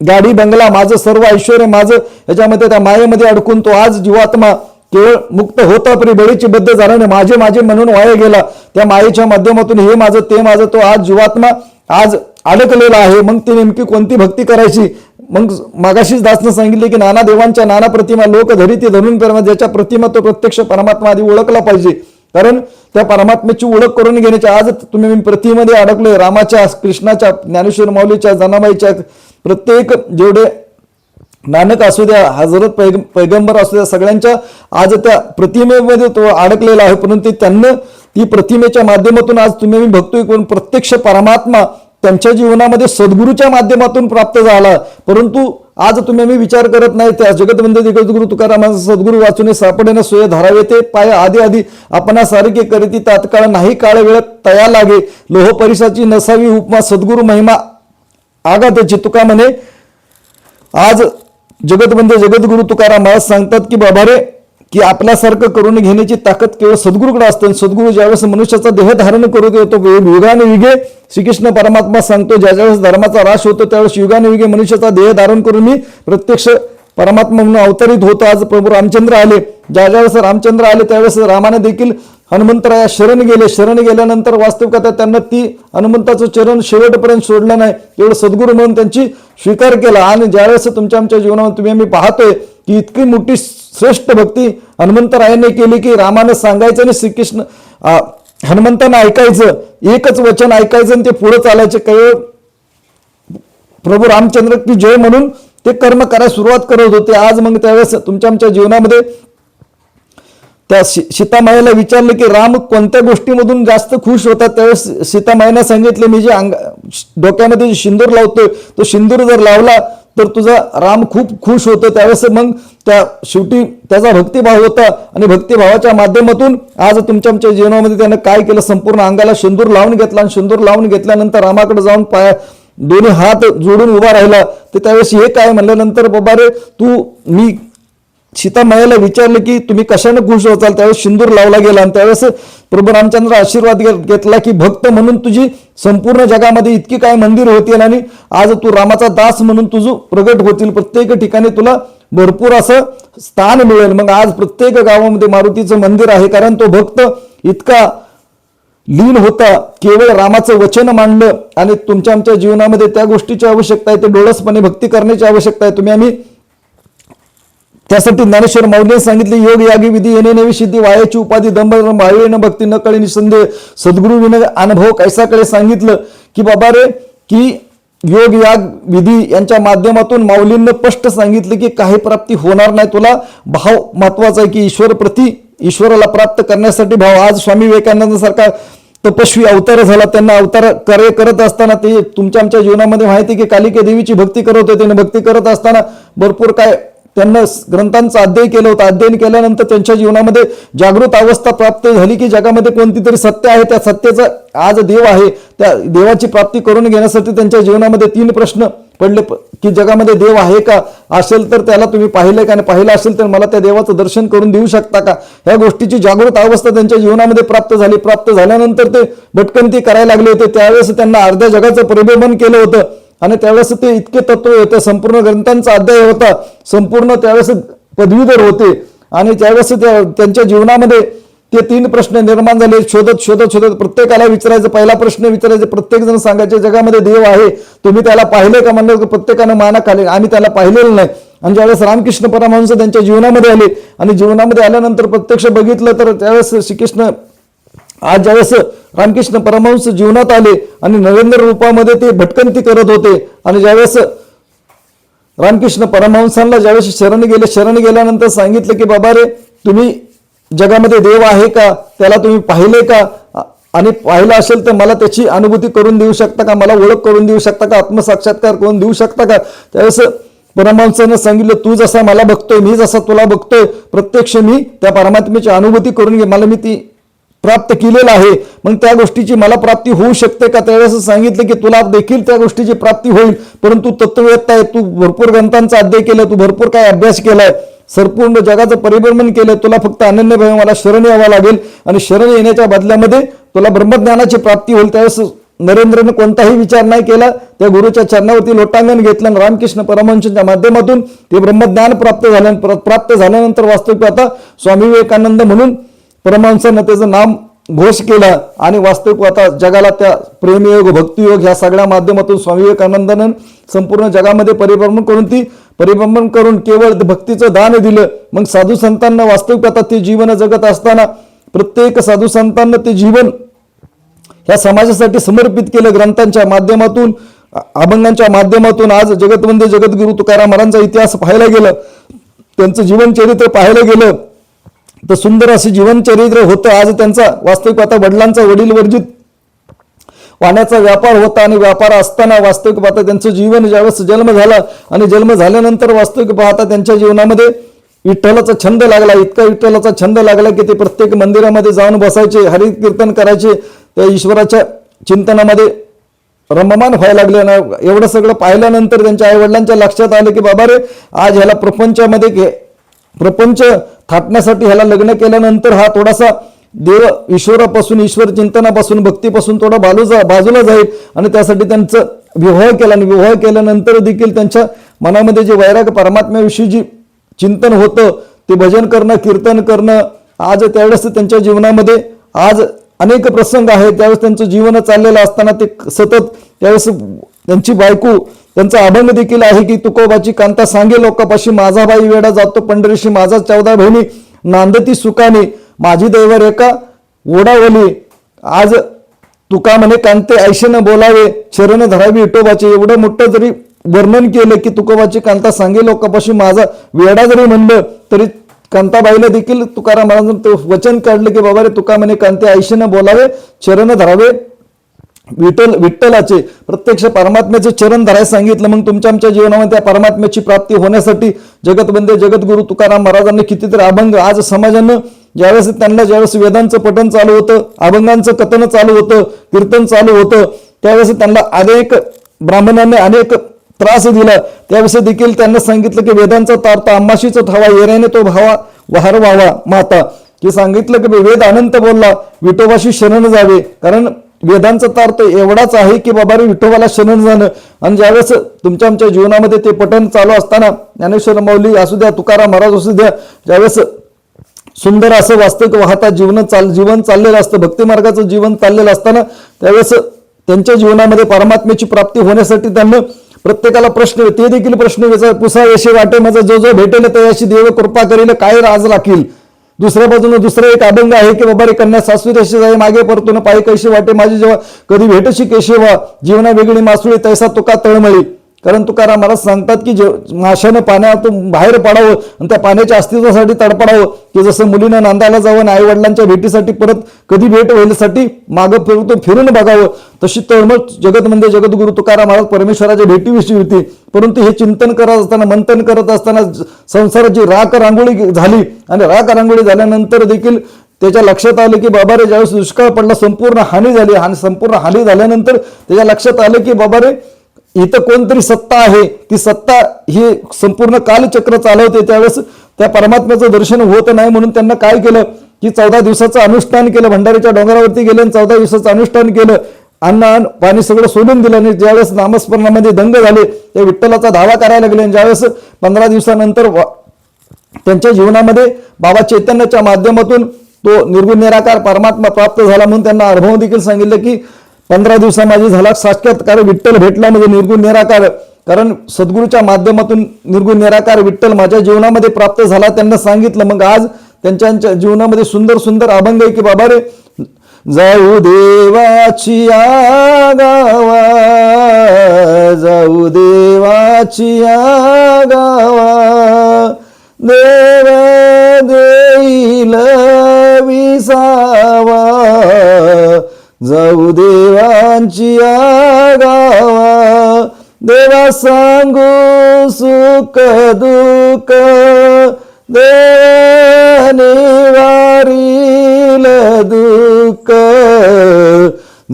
गाडी बंगला माझं सर्व ऐश्वर माझं याच्यामध्ये त्या मायेमध्ये अडकून तो आज जीवात्मा केवळ मुक्त होता परी बळीची बद्ध झाल्याने माझे म्हणून वाया गेला. त्या मायेच्या माध्यमातून हे माझं ते माझं तो आज जीवात्मा आज अडकलेला आहे. मग ती नेमकी कोणती भक्ती करायची. मग मागाशीच दासनं सांगितले की नाना देवांच्या नाना प्रतिमा लोक धरी ते धरून प्रेमा, ज्याच्या प्रतिमा तो प्रत्यक्ष परमात्मा आधी ओळखला पाहिजे. कारण त्या परमात्म्याची ओळख करून घेण्याच्या आज तुम्ही प्रतिमध्ये अडकलोय. रामाच्या कृष्णाच्या ज्ञानेश्वर माऊलीच्या जनाबाईच्या प्रत्येक जेवढे नानक असू द्या हजरत पैगंबर असू द्या सगळ्यांच्या आज त्या प्रतिमेमध्ये तो अडकलेला आहे. परंतु त्यांना ती प्रतिमेच्या माध्यमातून आज तुम्ही बघतोय कोण प्रत्यक्ष परमात्मा त्यांच्या जीवनामध्ये सद्गुरूच्या माध्यमातून प्राप्त झाला. परंतु आज तुम्ही आम्ही विचार करत नाही. त्या जगतवंदे जगद्गुरु तुकारामाचा सद्गुरू वाचून सापडेने सोय धरावे ते पाय आधी आपणासारखे करीती तात्काळ नाही काळ वेळ तया लागे, लोह परिसाची नसावी उपमा सद्गुरू महिमा आगातची. तुका म्हणे आज जगतवंदे जगद्गुरु तुकाराम महाराज सांगतात की बाबा रे की आपल्यासारखं करून घेण्याची ताकद केवळ सद्गुरूकडे असते. सद्गुरू ज्यावेळेस मनुष्याचा देह धारण करू येतो युगाने युगे श्रीकृष्ण परमात्मा सांगतो ज्यावेळेस धर्माचा ह्रास होतो त्यावेळेस युगाने युगे मनुष्याचा देह धारण करून मी प्रत्यक्ष परमात्मा म्हणून अवतरित होतो. आज प्रभू रामचंद्र आले, ज्यावेळेस रामचंद्र आले त्यावेळेस रामाने देखील हनुमंतराया शरण गेल्यानंतर वास्तविकता त्यांना ती हनुमंताचं चरण शेवटपर्यंत सोडलं नाही, एवढं सद्गुरू म्हणून त्यांची स्वीकार केला. आणि ज्यावेळेस तुमच्या आमच्या जीवनामध्ये तुम्ही आम्ही पाहतोय की इतकी मोठी श्रेष्ठ भक्ती हनुमंतरायाने केली की रामानं सांगायचं आणि श्रीकृष्ण हनुमंतांना ऐकायचं, एकच वचन ऐकायचं आणि ते पुढे चालायचे. केवळ प्रभू रामचंद्र की जय म्हणून ते कर्म करायला सुरुवात करत होते. आज मग त्यावेळेस तुमच्या आमच्या जीवनामध्ये त्या सीतामाईला विचारलं की राम कोणत्या गोष्टीमधून जास्त खुश होतात, त्यावेळेस सीतामाईनं सांगितलं मी जे डोक्यामध्ये जे सिंदूर लावतोय तो सिंदूर जर लावला तर तुझा राम खूप खुश होतो. त्यावेळेस मग त्या शेवटी त्याचा भक्तिभाव होता आणि भक्तिभावाच्या माध्यमातून आज तुमच्या जीवनामध्ये त्यानं काय केलं, संपूर्ण अंगाला सिंदूर लावून घेतला आणि सिंदूर लावून घेतल्यानंतर रामाकडे जाऊन दोन्ही हात जोडून उभा राहिला. तर त्यावेळेस हे काय म्हणल्यानंतर बाबा रे मी सीतामाईला विचारलं की तुम्ही कशाने खुश होताल, त्यावेळेस सिंदूर लावला गेला आणि त्यावेळेस प्रभू रामचंद्र आशीर्वाद घेतला की भक्त म्हणून तुझी संपूर्ण जगामध्ये इतकी काय मंदिर होतील आणि आज तू रामाचा दास म्हणून तुझं प्रगट होतील, प्रत्येक ठिकाणी तुला भरपूर असं स्थान मिळेल. मग आज प्रत्येक गावामध्ये मारुतीचं मंदिर आहे, कारण तो भक्त इतका लीन होता, केवळ रामाचं वचन मांडलं. आणि तुमच्या आमच्या जीवनामध्ये त्या गोष्टीची आवश्यकता आहे, ते डोळसपणे भक्ती करण्याची आवश्यकता आहे. आम्ही त्यासाठी ज्ञानेश्वर माऊलीने सांगितले योग यागी विधी येणे नवी सिद्धी वायाची उपाधी दंभ न भक्ती न कळे निसंदेह सद्गुरु विन अनुभव कैसाकडे सांगितलं की बाबा रे की योग याग विधी यांच्या माध्यमातून माऊलींना स्पष्ट सांगितलं की काही प्राप्ती होणार नाही, तुला भाव महत्वाचा आहे की ईश्वराला प्राप्त करण्यासाठी भाव. आज स्वामी विवेकानंद सारखा तपस्वी अवतार झाला, त्यांना अवतार कार्य करत असताना ते तुमच्या आमच्या जीवनामध्ये माहिती की कालिका देवीची भक्ती करत होते आणि भक्ती करत असताना भरपूर काय त्यांना ग्रंथांचा अध्ययन केलं होतं. अध्ययन केल्यानंतर त्यांच्या जीवनामध्ये जागृत अवस्था प्राप्त झाली की जगामध्ये कोणती तरी सत्य आहे, त्या सत्याचा आज देव आहे, त्या देवाची प्राप्ती करून घेण्यासाठी त्यांच्या जीवनामध्ये 3 प्रश्न पडले की जगामध्ये देव आहे का, असेल तर त्याला तुम्ही पाहिलं का, आणि पाहिलं असेल तर मला त्या देवाचं दर्शन करून देऊ शकता का. ह्या गोष्टीची जागृत अवस्था त्यांच्या जीवनामध्ये प्राप्त झाली. प्राप्त झाल्यानंतर ते भटकंती करायला लागले होते. त्यावेळेस त्यांना अर्ध्या जगाचं परिभ्रमण केलं होतं आणि त्यावेळेस ते इतके तत्व होते, संपूर्ण ग्रंथांचा अध्याय होता, संपूर्ण त्यावेळेस पदवीधर होते. आणि त्यावेळेस त्यांच्या जीवनामध्ये ते 3 प्रश्न निर्माण झाले. शोधत प्रत्येकाला विचारायचं, पहिला प्रश्न विचारायचे, प्रत्येक जण सांगायचे जगामध्ये देव आहे, तुम्ही त्याला पाहिले का म्हणलं की प्रत्येकानं माना खाली आम्ही त्याला पाहिलेलं नाही. आणि ज्यावेळेस रामकृष्ण परमहंस त्यांच्या जीवनामध्ये आले आणि जीवनामध्ये आल्यानंतर प्रत्यक्ष बघितलं तर त्यावेळेस श्रीकृष्ण आज ज्यावेळेस रामकृष्ण परमहंस जीवनात आले आणि नरेंद्र रूपामध्ये ते भटकंती करत होते. आणि ज्यावेळेस रामकृष्ण परमहंसांना ज्यावेळेस शरण गेल्यानंतर सांगितलं की बाबा रे तुम्ही जगामध्ये देव आहे का, त्याला तुम्ही पाहिले का, आणि पाहिलं असेल तर मला त्याची अनुभूती करून देऊ शकता का, मला ओळख करून देऊ शकता का, आत्मसाक्षात्कार करून देऊ शकता का. त्यावेळेस परमहंसानं सांगितलं तू जसा मला बघतोय, मी जसा तुला बघतोय, प्रत्यक्ष मी त्या परमात्म्याची अनुभूती करून घे, मला मी ती प्राप्त केलेलं आहे, मग त्या गोष्टीची मला प्राप्ती होऊ शकते का. त्यावेळेस सांगितलं की तुला देखील त्या गोष्टीची प्राप्ती होईल, परंतु तत्ववेत्ता आहे, तू भरपूर ग्रंथांचा अध्ययन केलं, तू भरपूर काय अभ्यास केलाय, संपूर्ण जगाचं परिभ्रमण केलं, तुला फक्त अनन्यभावे मला शरण यावं लागेल आणि शरण येण्याच्या बदल्यामध्ये तुला ब्रह्मज्ञानाची प्राप्ती होईल. त्यावेळेस नरेंद्रने कोणताही विचार नाही केला, त्या गुरुच्या चरणावरती लोटांगण घेतलं आणि रामकृष्ण परमहंसांच्या माध्यमातून ते ब्रह्मज्ञान प्राप्त झाल्यानंतर वास्तविक आता स्वामी विवेकानंद म्हणून परमहंसानं त्याचं नाम घोष केला. आणि वास्तविक आता जगाला त्या प्रेमयोग भक्तियोग ह्या सगळ्या माध्यमातून स्वामी विवेकानंदानं संपूर्ण जगामध्ये परिभ्रमण करून केवळ भक्तीचं दान दिलं. मग साधू संतांना वास्तविक आता ते जीवन जगत असताना प्रत्येक साधू संतांना ते जीवन ह्या समाजासाठी समर्पित केलं. ग्रंथांच्या माध्यमातून, अभंगांच्या माध्यमातून आज जगतवंदे जगद्गुरु तुकाराम महाराजांचा इतिहास पाहायला गेलं, त्यांचं जीवनचरित्र पाहायला गेलं तर सुंदर असे जीवनचरित्र होतं. आज त्यांचा वास्तविक आता वडिलांचा वडील वर्जित वाण्याचा व्यापार होता आणि व्यापार असताना वास्तविक पाहता त्यांचं जीवन ज्यावेळेस जन्म झाला आणि जन्म झाल्यानंतर वास्तविक पाहता त्यांच्या जीवनामध्ये विठ्ठलाचा छंद लागला, इतका विठ्ठलाचा छंद लागला की ते प्रत्येक मंदिरामध्ये जाऊन बसायचे, हरि कीर्तन करायचे, त्या ईश्वराच्या चिंतनामध्ये रममान व्हायला लागले ना. एवढं सगळं पाहिल्यानंतर त्यांच्या आई वडिलांच्या लक्षात आलं की बाबा रे आज ह्याला प्रपंच थाटण्यासाठी ह्याला लग्न केल्यानंतर हा थोडासा देव ईश्वरापासून, ईश्वर चिंतनापासून, भक्तीपासून थोडा बाजूला जाईल आणि त्यासाठी त्यांचं विवाह केला. आणि विवाह केल्यानंतर देखील त्यांच्या मनामध्ये जे वैराग्य परमात्म्याविषयी जी चिंतन होतं ते भजन करणं, कीर्तन करणं, आज त्यावेळेस त्यांच्या जीवनामध्ये आज अनेक प्रसंग आहेत. त्यावेळेस त्यांचं जीवन चाललेलं असताना ते सतत त्यावेळेस त्यांची बायको त्यांचा अभंग देखील आहे की तुकोबाची कांता सांगे लोकापाशी, माझा बाई वेडा जातो पंढरीशी, माझा 14 बहिणी नांदती सुखाने, माझी दैव रेखा ओढावली. आज तुका म्हणे कांते ऐशेनं बोलावे, शरण धरावी विठोबाचे. एवढं मोठं जरी वर्णन केलं की तुकोबाची कांता सांगे लोकापाशी, माझा वेडा जरी म्हणलं तरी कांताबाईला देखील तुकाराम महाराजांनी ते वचन काढलं की बाबा रे तुका म्हणे कांते आईशीनं बोलावे चरण धरावे विठ्ठलाचे प्रत्यक्ष परमात्म्याचे चरण धरायला सांगितलं. मग तुमच्या आमच्या जीवनामध्ये त्या परमात्म्याची प्राप्ती होण्यासाठी जगतबंधे जगद्गुरु तुकाराम महाराजांनी कितीतरी अभंग आज समाजानं ज्यावेळेस वेदांचं पठण चालू होतं, अभंगांचं कथन चालू होतं, कीर्तन चालू होतं, त्यावेळेस त्यांना अनेक ब्राह्मणांनी अनेक त्रास दिला. त्यावेळेस देखील त्यांना सांगितलं की वेदांचा तार्थ आम्हाशीच ठावा येण्याने तो भावा वाहर व्हावा माता, की सांगितलं की वेद अनंत बोलला विठोबाशी शरण जावे. कारण वेदांचा तार्थ एवढाच आहे की बाबा रे विठोबाला शरण जाणं. आणि ज्यावेळेस तुमच्या आमच्या जीवनामध्ये ते पठण चालू असताना ज्ञानेश्वर माऊली असू द्या, तुकाराम महाराज असू द्या, ज्यावेळेस सुंदर असं वास्तविक वाहता जीवन चाललेलं असतं, भक्ती मार्गाचं जीवन चाललेलं असताना त्यावेळेस त्यांच्या जीवनामध्ये परमात्म्याची प्राप्ती होण्यासाठी त्यांना प्रत्येकाला प्रश्न ते देखील प्रश्न पुसावेशी वाटे माझा जो जो भेटेल त्याशी देव कृपा करील काय राज राखील. दुसऱ्या बाजूने दुसरा एक अभंग आहे की बाबा रे कन्या सासवी तशी जाई मागे परतून पायी कैशी वाटे माझी जेव्हा कधी भेटशी केशवा जीवना वेगळी मासुळी तैसा तुका तळमळी. कारण तुकाराम महाराज सांगतात की माशानं पाण्यातून बाहेर पडावं आणि त्या पाण्याच्या अस्तित्वासाठी तडपडावं, की जसं मुलीनं नांदायला जावं आई वडिलांच्या भेटीसाठी परत कधी भेट होण्यासाठी मागं फिरून बघावं, तशी तळमळ जगतमध्ये जगद्गुरु तुकाराम महाराज परमेश्वराच्या भेटीविषयी होती. परंतु हे चिंतन करत असताना मंथन करत असताना संसाराची राख रांगोळी झाली आणि राख रांगोळी झाल्यानंतर देखील त्याच्या लक्षात आलं की बाबा रे ज्यावेळेस दुष्काळ पडला संपूर्ण हानी झाली आणि संपूर्ण हानी झाल्यानंतर त्याच्या लक्षात आलं की बाबा रे इथं कोणतरी सत्ता आहे, ती सत्ता ही संपूर्ण कालचक्र चालवते. त्यावेळेस त्या परमात्म्याचं दर्शन होत नाही म्हणून त्यांना काय केलं की 14 दिवसाचं अनुष्ठान केलं. भंडारीच्या डोंगरावरती गेले आणि 14 दिवसाचं अनुष्ठान केलं. अन्न पाणी सगळं सोडून दिलं आणि ज्यावेळेस नामस्मरणामध्ये दंग झाले त्या विठ्ठलाचा धावा करायला लागले. आणि ज्यावेळेस 15 दिवसानंतर त्यांच्या जीवनामध्ये बाबा चैतन्याच्या माध्यमातून तो निर्गुण निराकार परमात्मा प्राप्त झाला म्हणून त्यांना अनुभव देखील सांगितलं की 15 दिवसा माझी झाला साक्षात्कार विठ्ठल भेटला म्हणजे निर्गुण निराकार. कारण सद्गुरूच्या माध्यमातून निर्गुण निराकार विठ्ठल माझ्या जीवनामध्ये प्राप्त झाला त्यांना सांगितलं. मग आज त्यांच्या जीवनामध्ये सुंदर सुंदर अभंग आहे की बाबा रे जाऊ देवाची गावा जाऊ देवाची गावा देव देईल विसावा जाऊ देवांची गावा देवा सांगू सुख दुःख देवाने वारील दुःख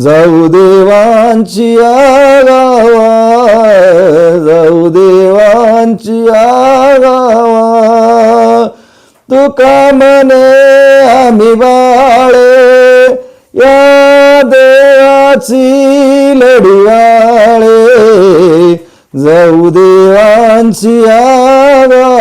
जाऊ देवांची गावा जाऊ देवांची गावा तुका म्हणे आम्ही बाळे या देवाची लढवाळे जाऊ देवांची गावा.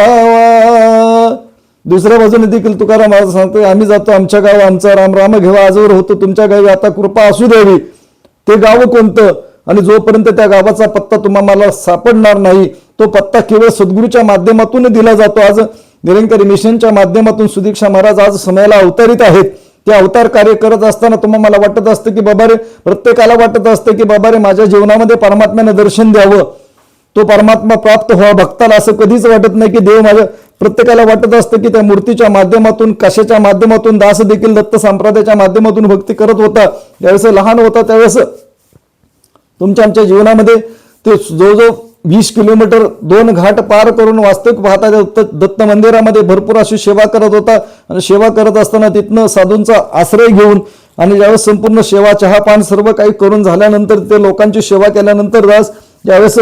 दुसऱ्या बाजूने देखील तुकाराम महाराज सांगतोय आम्ही जातो आमच्या गाव आमचा राम राम घेवा आजवर होतो तुमच्या गावी आता कृपा असू द्यावी. ते गाव कोणतं आणि जोपर्यंत त्या गावाचा पत्ता तुम्हाला सापडणार नाही तो पत्ता केवळ सद्गुरूच्या माध्यमातून दिला जातो. आज निरंकारी मिशनच्या माध्यमातून सुदीक्षा महाराज आज समयाला अवतरित आहेत. ते अवतार कार्य करत असताना तुम्हाला वाटत असतं की बाबा रे प्रत्येकाला वाटत असतं की बाबा रे माझ्या जीवनामध्ये परमात्म्याने दर्शन द्यावं, तो परमात्मा प्राप्त व्हावा. भक्ताला असं कधीच वाटत नाही की देव माझ्या प्रत्येकाला वाटत असतं की त्या मूर्तीच्या माध्यमातून कशाच्या माध्यमातून दास देखील दत्त संप्रदायाच्या माध्यमातून भक्ती करत होता. ज्यावेळेस लहान होता त्यावेळेस तुमच्या आमच्या जीवनामध्ये ते जवळजवळ 20 किलोमीटर 2 घाट पार करून वास्तविक पाहता दत्त मंदिरामध्ये भरपूर अशी सेवा करत होता. आणि सेवा करत असताना तिथनं साधूंचा आश्रय घेऊन आणि ज्यावेळेस संपूर्ण सेवा चहा पान सर्व काही करून झाल्यानंतर ते लोकांची सेवा केल्यानंतर दास ज्यावेळेस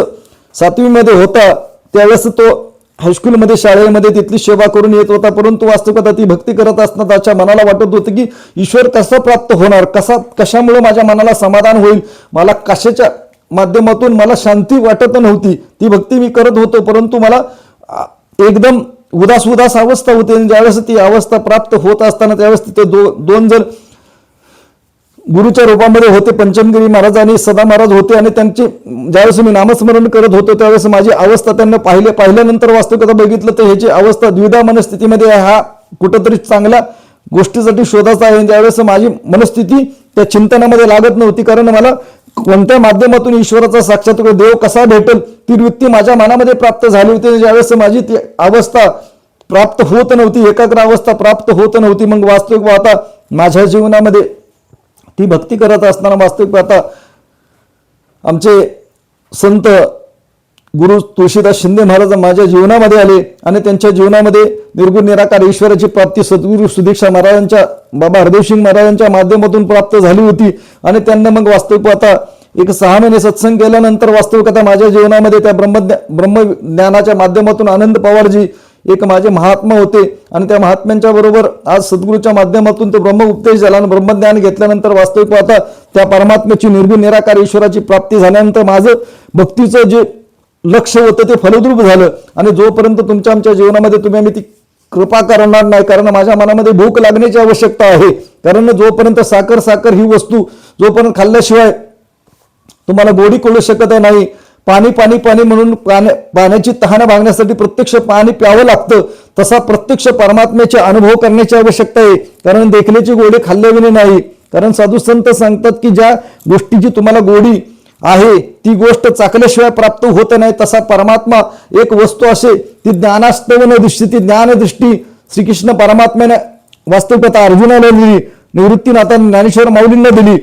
7वी मध्ये होता त्यावेळेस तो हायस्कूलमध्ये शाळेमध्ये तिथली सेवा करून येत होता. परंतु वास्तविकता ती भक्ती करत असताना त्याच्या मनाला वाटत होतं की ईश्वर कसा प्राप्त होणार, कशामुळे माझ्या मनाला समाधान होईल, मला कशाच्या माध्यमातून मला शांती वाटत नव्हती. ती भक्ती मी करत होतो परंतु मला एकदम उदास अवस्था होती. ज्यावेळेस ती अवस्था प्राप्त होत असताना त्यावेळेस तिथे दोन जण गुरुच्या रूपामध्ये होते, पंचमगिरी महाराज आणि सदा महाराज होते. आणि त्यांचे ज्यावेळेस मी नामस्मरण करत होतो त्यावेळेस माझी अवस्था त्यांना पाहिल्यानंतर वास्तविकता बघितलं तर ह्याची अवस्था द्विधा मनस्थितीमध्ये हा कुठंतरी चांगल्या गोष्टीसाठी शोधाचा आहे. ज्यावेळेस माझी मनस्थिती त्या चिंतनामध्ये लागत नव्हती कारण मला कोणत्या माध्यमातून ईश्वराचा साक्षात्कार देव कसा भेटेल ती वृत्ती माझ्या मनामध्ये प्राप्त झाली होती. ज्यावेळेस माझी ती अवस्था प्राप्त होत नव्हती, एकाग्र अवस्था प्राप्त होत नव्हती. मग वास्तविक पाहता माझ्या जीवनामध्ये ती भक्ती करत असताना वास्तविक पाहता आमचे संत गुरु तुळशीदास शिंदे महाराज माझ्या जीवनामध्ये आले आणि त्यांच्या जीवनामध्ये निर्गुण निराकार ईश्वराची प्राप्ती सद्गुरू सुदीक्षा महाराजांच्या बाबा हरदेवसिंग महाराजांच्या माध्यमातून प्राप्त झाली होती. आणि त्यांना मग वास्तविक आता एक 6 महिने सत्संग केल्यानंतर वास्तविक आता माझ्या जीवनामध्ये त्या ब्रह्मज्ञानाच्या माध्यमातून आनंद पवारजी एक माझे महात्मा होते आणि त्या महात्म्यांच्या बरोबर आज सद्गुरूच्या माध्यमातून ते ब्रह्म उपदेश झाला आणि ब्रह्मज्ञान घेतल्यानंतर वास्तविक आता त्या परमात्म्याची निर्गुण निराकार ईश्वराची प्राप्ती झाल्यानंतर माझं भक्तीचं जे लक्ष होतं ते फलद्रूप झालं. आणि जोपर्यंत तुमच्या आमच्या जीवनामध्ये तुम्ही आम्ही ती कृपा करणार नाही, कारण माझ्या मनामध्ये भूक लागण्याची आवश्यकता आहे. कारण जोपर्यंत साखर ही वस्तू जोपर्यंत खाल्ल्याशिवाय तुम्हाला गोडी कळू शकत नाही. पाणी म्हणून पाण्याची तहान भागण्यासाठी प्रत्यक्ष पाणी प्यावं लागतं. तसा प्रत्यक्ष परमात्म्याचे अनुभव करण्याची आवश्यकता आहे. कारण देखण्याची गोडी खाल्ल्याविने नाही. कारण साधू संत सांगतात की ज्या गोष्टीची तुम्हाला गोडी आहे ती गोष्ट चाकल्याशिवाय प्राप्त होत नाही. तसा परमात्मा एक वस्तू असे ती ज्ञानास्तवन दृष्टी, ती ज्ञानदृष्टी श्रीकृष्ण परमात्म्याने वास्तविकता अर्जुनाला दिली, निवृत्तीनाथांनी ज्ञानेश्वर माऊलींना दिली.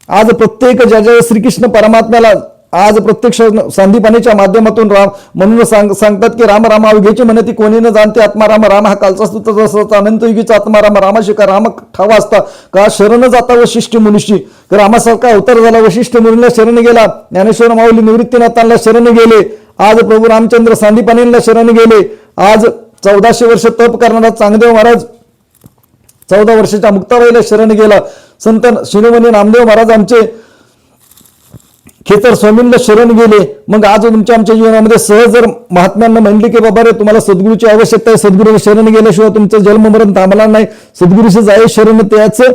आज प्रत्येक ज्या श्रीकृष्ण परमात्म्याला आज प्रत्यक्ष संदीपानीच्या माध्यमातून राम म्हणून सांगतात की राम राम अवघेची म्हणती कोणी न जाणते आत्मा राम. राम हा कालचा स्तुत अनंत युगीचा आत्मा राम. रामाशी का राम ठावा असता का शरण जाता वशिष्ठ मुनीशी. रामासारखा अवतार झाला, वशिष्ठ मुनीला शरण गेला. ज्ञानेश्वर माऊली निवृत्तीनाथांना शरण गेले. आज प्रभू रामचंद्र संदीपानींना शरण गेले. आज 1400 वर्ष तप करणारा चांगदेव महाराज 14 वर्षाच्या मुक्ताबाईला शरण गेला. संत शिरोमणी नामदेव महाराज आमचे खेतर स्वामींना शरण गेले. मग आज तुमच्या आमच्या जीवनामध्ये सहज जर महात्म्यांना म्हणले की बाबा रे तुम्हाला सद्गुरूची आवश्यकता आहे, सद्गुरूला शरण गेल्याशिवाय तुमचं जन्ममरण थांबणार नाही, सद्गुरूशी जाय शरण त्याचं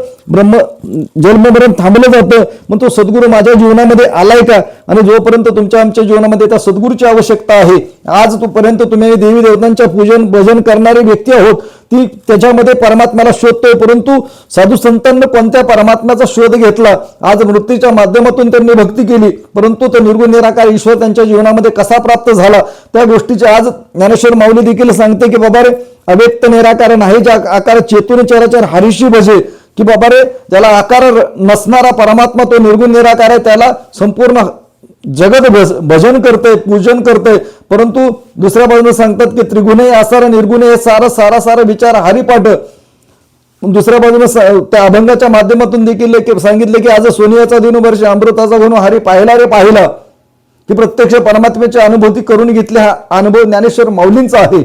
जन्ममरण थांबलं जातं. मग तो सद्गुरू माझ्या जीवनामध्ये आलाय का? आणि जोपर्यंत तुमच्या आमच्या जीवनामध्ये त्या सद्गुरूची आवश्यकता आहे, आज तोपर्यंत तुम्ही देवी देवतांच्या पूजन भजन करणारी व्यक्ती आहोत, ती त्याच्यामध्ये परमात्म्याला शोधतोय. परंतु साधू संतांना कोणत्या परमात्म्याचा शोध घेतला? आज मृत्यूच्या माध्यमातून त्यांनी भक्ती केली, परंतु तो निर्गुण निराकार ईश्वर त्यांच्या जीवनामध्ये कसा प्राप्त झाला त्या गोष्टीचे आज ज्ञानेश्वर माऊली देखील सांगते की बाबा रे अव्यक्त निराकार नाही ज्या आकार चेतून चराचर हरीशी भजे. की बाबा रे ज्याला आकार नसणारा परमात्मा तो निर्गुण निराकार आहे, त्याला संपूर्ण जगत भजन करते, पूजन करते. परंतु दुसऱ्या बाजूने सांगतात की त्रिगुणे आसार निर्गुणे सारा विचार हरिपाठ. दुसऱ्या बाजूने त्या अभंगाच्या माध्यमातून देखील सांगितले की आज सोनियाचा दिन वर्ष अमृताचा गुण हरी पाहिला रे पाहिला. की प्रत्यक्ष परमात्म्याची अनुभूती करून घेतली. हा अनुभव ज्ञानेश्वर माऊलींचा आहे.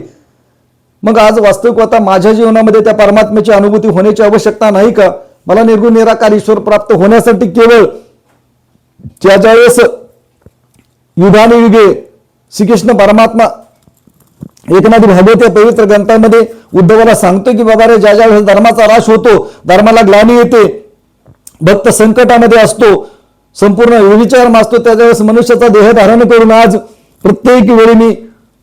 मग आज वास्तविकता माझ्या जीवनामध्ये त्या परमात्म्याची अनुभूती होण्याची आवश्यकता नाही का? मला निर्गुण निराकार ईश्वर प्राप्त होण्यासाठी केवळ ज्या वेळेस युगानुयुगे श्रीकृष्ण परमात्मा एकनाथ भागवत या पवित्र ग्रंथामध्ये उद्धवाला सांगतो की बाबा रे ज्या वेळेस धर्माचा ह्रास होतो, धर्माला ग्लानी येते, भक्त संकटामध्ये असतो, संपूर्ण विचार माजतो, त्याच्या वेळेस मनुष्याचा देह धारण करून आज प्रत्येक वेळी मी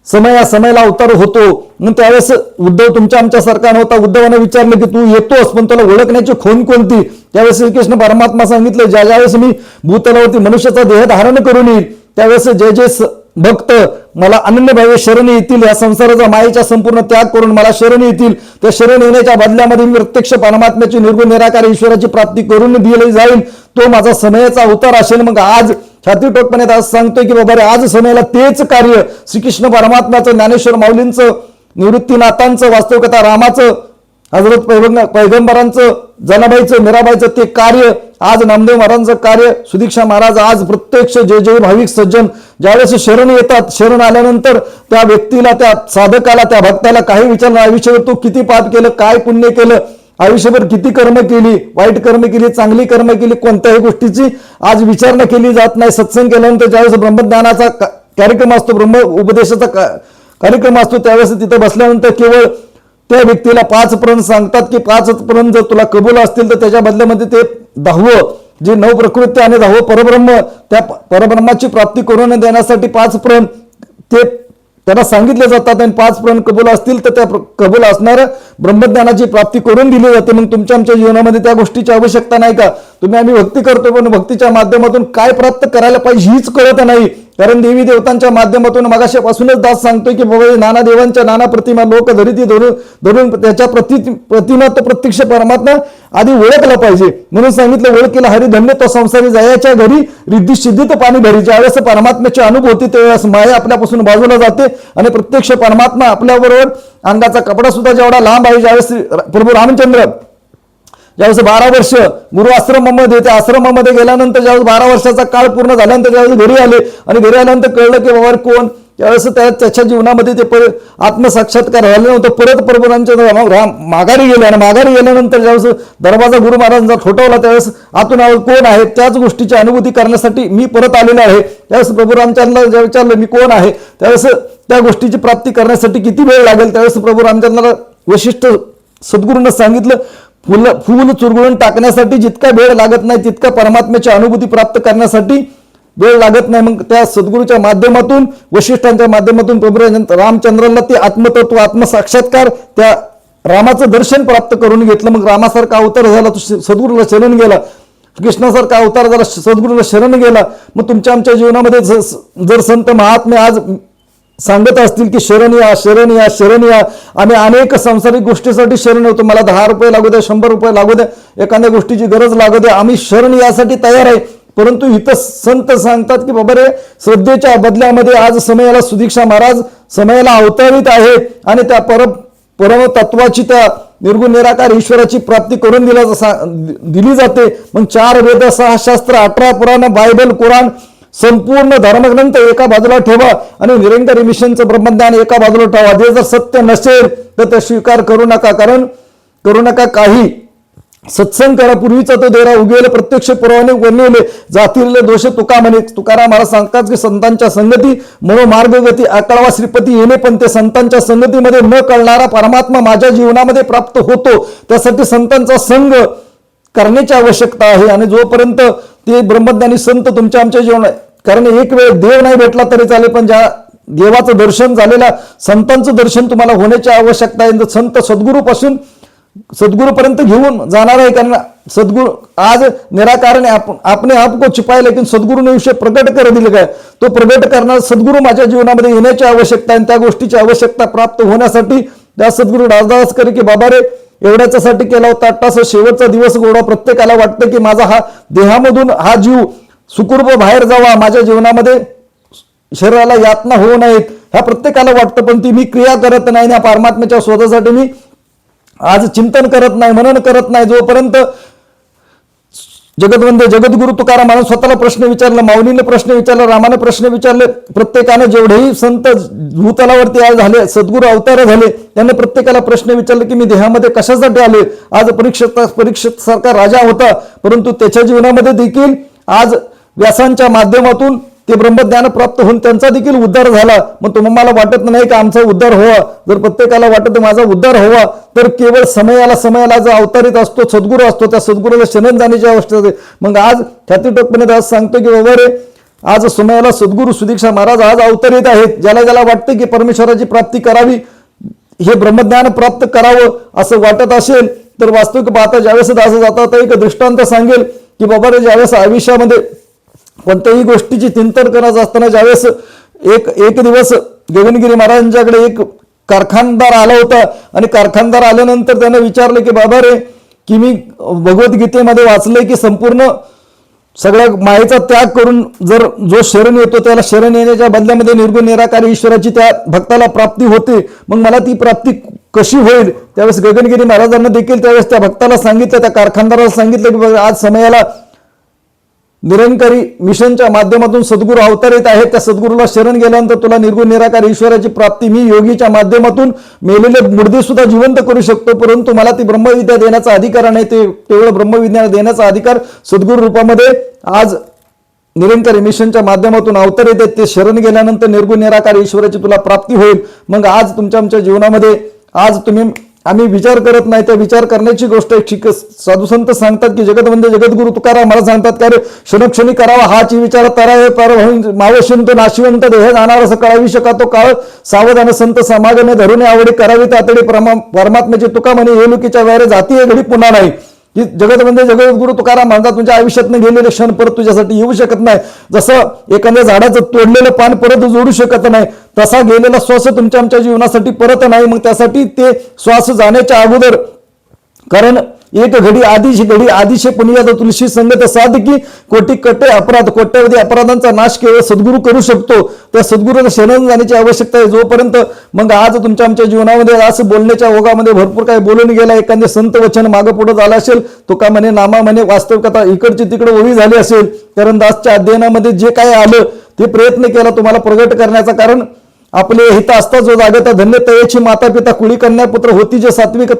समयाला अवतार होतो. मग त्यावेळेस उद्धव तुमच्या आमच्या सारखा नव्हता. उद्धवाने विचारलं की तू येतोस पण तुला ओळखण्याची खूण कोणती? त्यावेळेस श्रीकृष्ण परमात्मा सांगितलं ज्या वेळेस मी भूतलावरती मनुष्याचा देह धारण करून येईल त्यावेळेस जे भक्त मला अनन्यभावे शरण येतील, या संसाराचा मायेचा संपूर्ण त्याग करून मला शरण येतील, त्या शरण येण्याच्या बदल्यामध्ये मी प्रत्यक्ष परमात्म्याची निर्गुण निराकार ईश्वराची प्राप्ती करून दिली जाईल. तो माझा समयाचा अवतार असेल. मग आज छाती टोकपणे आज सांगतोय की बाबा रे आज समयाला तेच कार्य श्रीकृष्ण परमात्म्याचं, ज्ञानेश्वर माऊलींचं, निवृत्तीनाथांचं, वास्तविकता रामाचं, हजरत पैगंबरांचं, जनाबाईचं, मीराबाईचं ते कार्य, आज नामदेव महाराजांचं कार्य, सुदीक्षा महाराज आज प्रत्यक्ष जे भाविक सज्जन ज्यावेळेस शरण येतात, शरण आल्यानंतर त्या व्यक्तीला, त्या साधकाला, त्या भक्ताला काही विचारणार आयुष्यभर तू किती पाप केलं, काय पुण्य केलं, आयुष्यभर किती कर्म केली, वाईट कर्म केली, चांगली कर्म केली, कोणत्याही गोष्टीची आज विचारणा केली जात नाही. सत्संग केल्यानंतर ज्यावेळेस ब्रह्मज्ञानाचा कार्यक्रम असतो, ब्रह्म उपदेशाचा कार्यक्रम असतो, त्यावेळेस तिथे बसल्यानंतर केवळ त्या व्यक्तीला 5 प्रण सांगतात की 5 प्रण जर तुला कबूल असतील तर त्याच्या बदल्यामध्ये ते 10वं जे 9 प्रकृती आणि 10वं परब्रह्म, त्या परब्रह्माची प्राप्ती करून देण्यासाठी 5 प्रण ते त्यांना सांगितले जातात. आणि 5 प्रण कबूल असतील तर त्या कबूल असणाऱ्या ब्रह्मज्ञानाची प्राप्ती करून दिली जाते. मग तुमच्या आमच्या जीवनामध्ये त्या गोष्टीची आवश्यकता नाही का? तुम्ही आम्ही भक्ती करतो, पण भक्तीच्या माध्यमातून काय प्राप्त करायला पाहिजे हीच कळत नाही. कारण देवी देवतांच्या माध्यमातून मगाशीपासूनच दास सांगतोय की बाबा नाना देवांच्या नाना प्रतिमा लोक धरिती धरून त्याच्या प्रतिमा तो प्रत्यक्ष परमात्मा आधी ओळखला पाहिजे. म्हणून सांगितलं ओळखीला हरी धन्य तो संसारी जयाच्या घरी रिद्धी सिद्धीत पाणी भरी. ज्यावेळेस परमात्म्याची अनुभूती त्यावेळेस माया आपल्यापासून बाजूला जाते आणि प्रत्यक्ष परमात्मा आपल्याबरोबर अंगाचा कपडा सुद्धा जेवढा लांब आहे. ज्यावेळेस प्रभू रामचंद्र ज्यावेळेस 12 वर्ष गुरु आश्रमामध्ये, त्या आश्रमामध्ये गेल्यानंतर ज्यावेळेस 12 वर्षाचा काळ पूर्ण झाल्यानंतर ज्यावेळेस घरी आले आणि घरी आल्यानंतर कळलं की बाबा कोण, त्यावेळेस त्याच्या जीवनामध्ये ते आत्मसाक्षात्कार झाले नव्हतं. परत प्रभू रामचंद्र माघारी गेले आणि माघारी गेल्यानंतर ज्यावेळेस दरवाजा गुरु महाराजांचा ठोठावला त्यावेळेस आतून कोण आहे त्याच गोष्टीची अनुभूती करण्यासाठी मी परत आलेलो आहे. त्यावेळेस प्रभू रामचंद्राला जेव्हा विचारलं मी कोण आहे, त्यावेळेस त्या गोष्टीची प्राप्ती करण्यासाठी किती वेळ लागेल, त्यावेळेस प्रभू रामचंद्राला वशिष्ठ सद्गुरूंना सांगितलं फूल चुरगळून टाकण्यासाठी जितका वेळ लागत नाही तितका परमात्म्याची अनुभूती प्राप्त करण्यासाठी वेळ लागत नाही. मग त्या सद्गुरूच्या माध्यमातून वशिष्ठांच्या माध्यमातून प्रभू रामचंद्राला ते आत्मतत्व आत्मसाक्षात्कार त्या रामाचं दर्शन प्राप्त करून घेतलं. मग रामासारखा अवतार झाला तो सद्गुरूला शरण गेला, कृष्णासारखा अवतार झाला सद्गुरूला शरण गेला. मग तुमच्या आमच्या जीवनामध्ये जर संत महात्मे आज सांगत असतील की शरण या शरण या शरण या, आम्ही अनेक सांसारिक गोष्टीसाठी शरण होतो, मला 10 रुपये लागू द्या 100 रुपये लागू द्या एखाद्या गोष्टीची गरज लागू द्या, आम्ही शरण यासाठी तयार आहे. परंतु इथं संत सांगतात की बाबा रे श्रद्धेच्या बदल्यामध्ये आज समयाला सुदीक्षा महाराज समयाला अवतरित आहेत आणि त्या परम तत्वाची त्या निर्गुण निराकार ईश्वराची प्राप्ती करून दिली जाते. मग 4 वेद 6 शास्त्र 18 पुराण बायबल कुराण संपूर्ण धर्मग्रंथ एका बाजूला ठेवा आणि निरंकारी मिशनचं ब्रह्मज्ञान एका बाजूला ठेवा. ते जर सत्य नसेल तर ते स्वीकार करू नका. कारण करू नका काही सत्संग करा पूर्वीचा तो देरा उगवेल प्रत्यक्ष पुरावाने वर्णवले जातील दोष तुका म्हणे. तुकाराम महाराज सांगतात की संतांच्या संगती मनोमार्गगती अकळवा श्रीपती येणे, पण ते संतांच्या संगतीमध्ये न कळणारा परमात्मा माझ्या जीवनामध्ये प्राप्त होतो. त्यासाठी संतांचा संग करण्याची आवश्यकता आहे. आणि जोपर्यंत ते ब्रह्मज्ञानी संत तुमच्या आमच्या जीवनात, कारण एक वेळ देव नाही भेटला तरी चालेल, पण ज्या देवाचं दर्शन झालेल्या संतांचं दर्शन तुम्हाला होण्याची आवश्यकता आहे. संत सद्गुरूपासून सद्गुरूपर्यंत घेऊन जाणार आहे. कारण सद्गुरु आज निराकार ने आपने आपको छिपाए लेकिन सद्गुरू ने विषय प्रकट कर दिले काय, तो प्रकट करणार सद्गुरू माझ्या जीवनामध्ये येण्याची आवश्यकता आहे. त्या गोष्टीची आवश्यकता प्राप्त होण्यासाठी त्या सद्गुरू दासदास करे की बाबा रे एवढ्याच्यासाठी केला होता अट्टास शेवटचा दिवस गोडा. प्रत्येकाला वाटतं की माझा हा देहामधून हा जीव सुकुर्ब बाहेर जावा, माझ्या जीवनामध्ये शरीराला यातना होऊ नयेत, ह्या प्रत्येकाला वाटतं. पण ती मी क्रिया करत नाही, त्या परमात्म्याच्या शोधासाठी मी आज चिंतन करत नाही, मनन करत नाही. जोपर्यंत जगतवंदे जगद्गुरु तुकारामाने स्वतःला प्रश्न विचारला, माऊलीने प्रश्न विचारला, रामाने प्रश्न विचारले, प्रत्येकाने जेवढेही संत भूतलावरती आज झाले सद्गुरू अवतार झाले त्यांनी प्रत्येकाला प्रश्न विचारले की मी देहामध्ये कशासाठी आले. आज परीक्षित सारखा राजा होता, परंतु त्याच्या जीवनामध्ये देखील आज व्यासांच्या माध्यमातून ते ब्रह्मज्ञान प्राप्त होऊन त्यांचा देखील उद्धार झाला. मग तुम्हाला वाटत नाही की आमचा उद्धार व्हावा. जर प्रत्येकाला वाटत माझा उद्धार व्हावा तर केवळ समयाला जो अवतारित असतो सद्गुरू असतो त्या सद्गुरूला शरण जाण्याची आवश्यकता आहे. मग आज ख्यातिटोकपणे दास सांगतो की बाबा रे आज समयाला सद्गुरू सुदीक्षा महाराज आज अवतरित आहेत. ज्याला ज्याला वाटतं की परमेश्वराची प्राप्ती करावी, हे ब्रह्मज्ञान प्राप्त करावं असं वाटत असेल तर वास्तविक पाहता ज्यावेळेस दास जाता एक दृष्टांत सांगेल की बाबा रे ज्यावेळेस आयुष्यामध्ये कोणत्याही गोष्टीची चिंतन करायचं असताना ज्यावेळेस एक दिवस गगनगिरी महाराजांच्याकडे एक कारखानदार आला होता आणि कारखानदार आल्यानंतर त्यानं विचारलं की बाबा रे की मी भगवद्गीतेमध्ये वाचलंय की संपूर्ण सगळ्या मायेचा त्याग करून जर जो शरण येतो त्याला शरण येण्याच्या बदल्यामध्ये निर्गुण निराकारी ईश्वराची त्या भक्ताला प्राप्ती होते, मग मला ती प्राप्ती कशी होईल. त्यावेळेस गगनगिरी महाराजांना देखील त्यावेळेस त्या भक्ताला सांगितलं, त्या कारखानदाराला सांगितलं की आज समयाला निरंकारी मिशनच्या माध्यमातून सद्गुरू अवतरित आहेत. त्या सद्गुरूला शरण गेल्यानंतर तुला निर्गुण निराकार ईश्वराची प्राप्ती मी योगीच्या माध्यमातून मेलेले मुर्दे सुद्धा जिवंत करू शकतो, परंतु मला ती ब्रह्मविद्या देण्याचा अधिकार नाही. ते केवळ ब्रह्मविज्ञान देण्याचा अधिकार सद्गुरू रूपामध्ये आज निरंकारी मिशनच्या माध्यमातून अवतरित आहेत. ते शरण गेल्यानंतर निर्गुण निराकार ईश्वराची तुला प्राप्ती होईल. मग आज तुमच्या आमच्या जीवनामध्ये आज आम्ही विचार करत नाही, त्या विचार करण्याची गोष्ट आहे. साधू संत सांगतात की जगतवंदे जगद्गुरु तुकाराम मला सांगतात का रे क्षणक्षणी करावा हाची विचार तरावे पर मावशिंत नाशिवंत देह जाणार असं कळावी शका तो काळ सावधान संत समागमे धरून आवडी करावी तातडी परमात्म्याची तुका म्हणे हे लुकीच्या वेळे जाती घडी पुन्हा नाही. की जगतवंदे जगद्गुरु तुकाराम महाराज तुझ्या आयुष्यातनं गेलेले क्षण परत तुझ्यासाठी येऊ शकत नाही. जसं एखाद्या झाडाचं तोडलेलं पान परत जोडू शकत नाही, तसा गेलेला श्वास तुमच्या आमच्या जीवनासाठी परत नाही. मग त्यासाठी ते श्वास जाण्याच्या अगोदर, कारण एक घडी आदिशे पुनिया तुलसी संगत साधकी कोटी कटे अपराध कोट्यावधी अपराधांचा नाश केवळ सद्गुरू करू शकतो. त्या सद्गुरूला शरण जाण्याची आवश्यकता आहे. जोपर्यंत मग आज तुमच्या आमच्या जीवनामध्ये असं बोलण्याच्या ओघामध्ये भरपूर काही बोलून गेला, एखादे संत वचन मागं पुढे झालं असेल, तुका म्हणे नामा म्हणे वास्तव कथा इकडची तिकडे ओळी झाली असेल, कारण दासच्या अध्ययनामध्ये जे काय आलं ते प्रयत्न केला तुम्हाला प्रगट करण्याचा. कारण आपले हित असता जो जागता धन्य तयाची माता पिता कुळी कन्या पुत्र होती जे सात्विक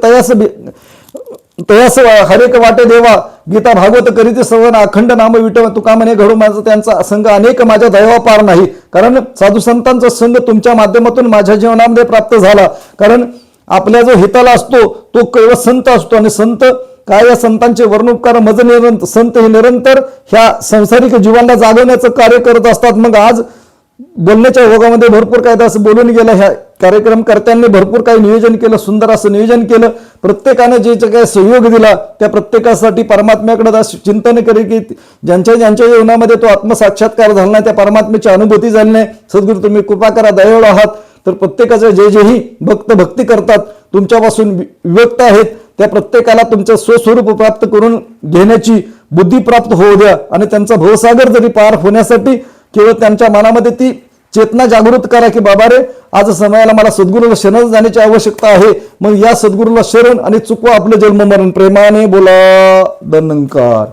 तयास हरेक वाटे देवा गीता भागवत करीते सवन अखंड नाम विटव तुका म्हणे घडू माझा त्यांचा संघ अनेक माझ्या दैवा पार नाही. कारण साधू संतांचा संघ तुमच्या माध्यमातून माझ्या जीवनामध्ये प्राप्त झाला. कारण आपल्या जो हिताला असतो तो केवळ संत असतो, आणि संत काय या संतांचे वर्णोपकार मज निरंतर संत हे निरंतर ह्या संसारिक जीवनाला जागवण्याचं कार्य करत असतात. मग आज बोलण्याच्या ओघामध्ये भरपूर काय असं बोलून गेलं, ह्या कार्यक्रमकर्त्यांनी भरपूर काही नियोजन केलं, सुंदर असं नियोजन केलं. प्रत्येकानं जे काही सहयोग दिला त्या प्रत्येकासाठी परमात्म्याकडे चिंतन करे की ज्यांच्या जीवनामध्ये तो आत्मसाक्षात्कार झाला नाही, त्या परमात्म्याची अनुभूती झाली नाही. सद्गुरू तुम्ही कृपा करा, दयाळू आहात. तर प्रत्येकाचे जेही भक्त भक्ती करतात तुमच्यापासून विभक्त आहेत, त्या प्रत्येकाला तुमचं स्वस्वरूप प्राप्त करून घेण्याची बुद्धी प्राप्त होऊ द्या. आणि त्यांचा भवसागर जरी पार होण्यासाठी केवळ त्यांच्या मनामध्ये ती चेतना जागृत करा की बाबा रे आज समयाला मला सद्गुरूला शरण जाण्याची आवश्यकता आहे. मग या सद्गुरूला शरण आणि चुकवा आपलं जन्म मरण. प्रेमाने बोला धन्यंकार.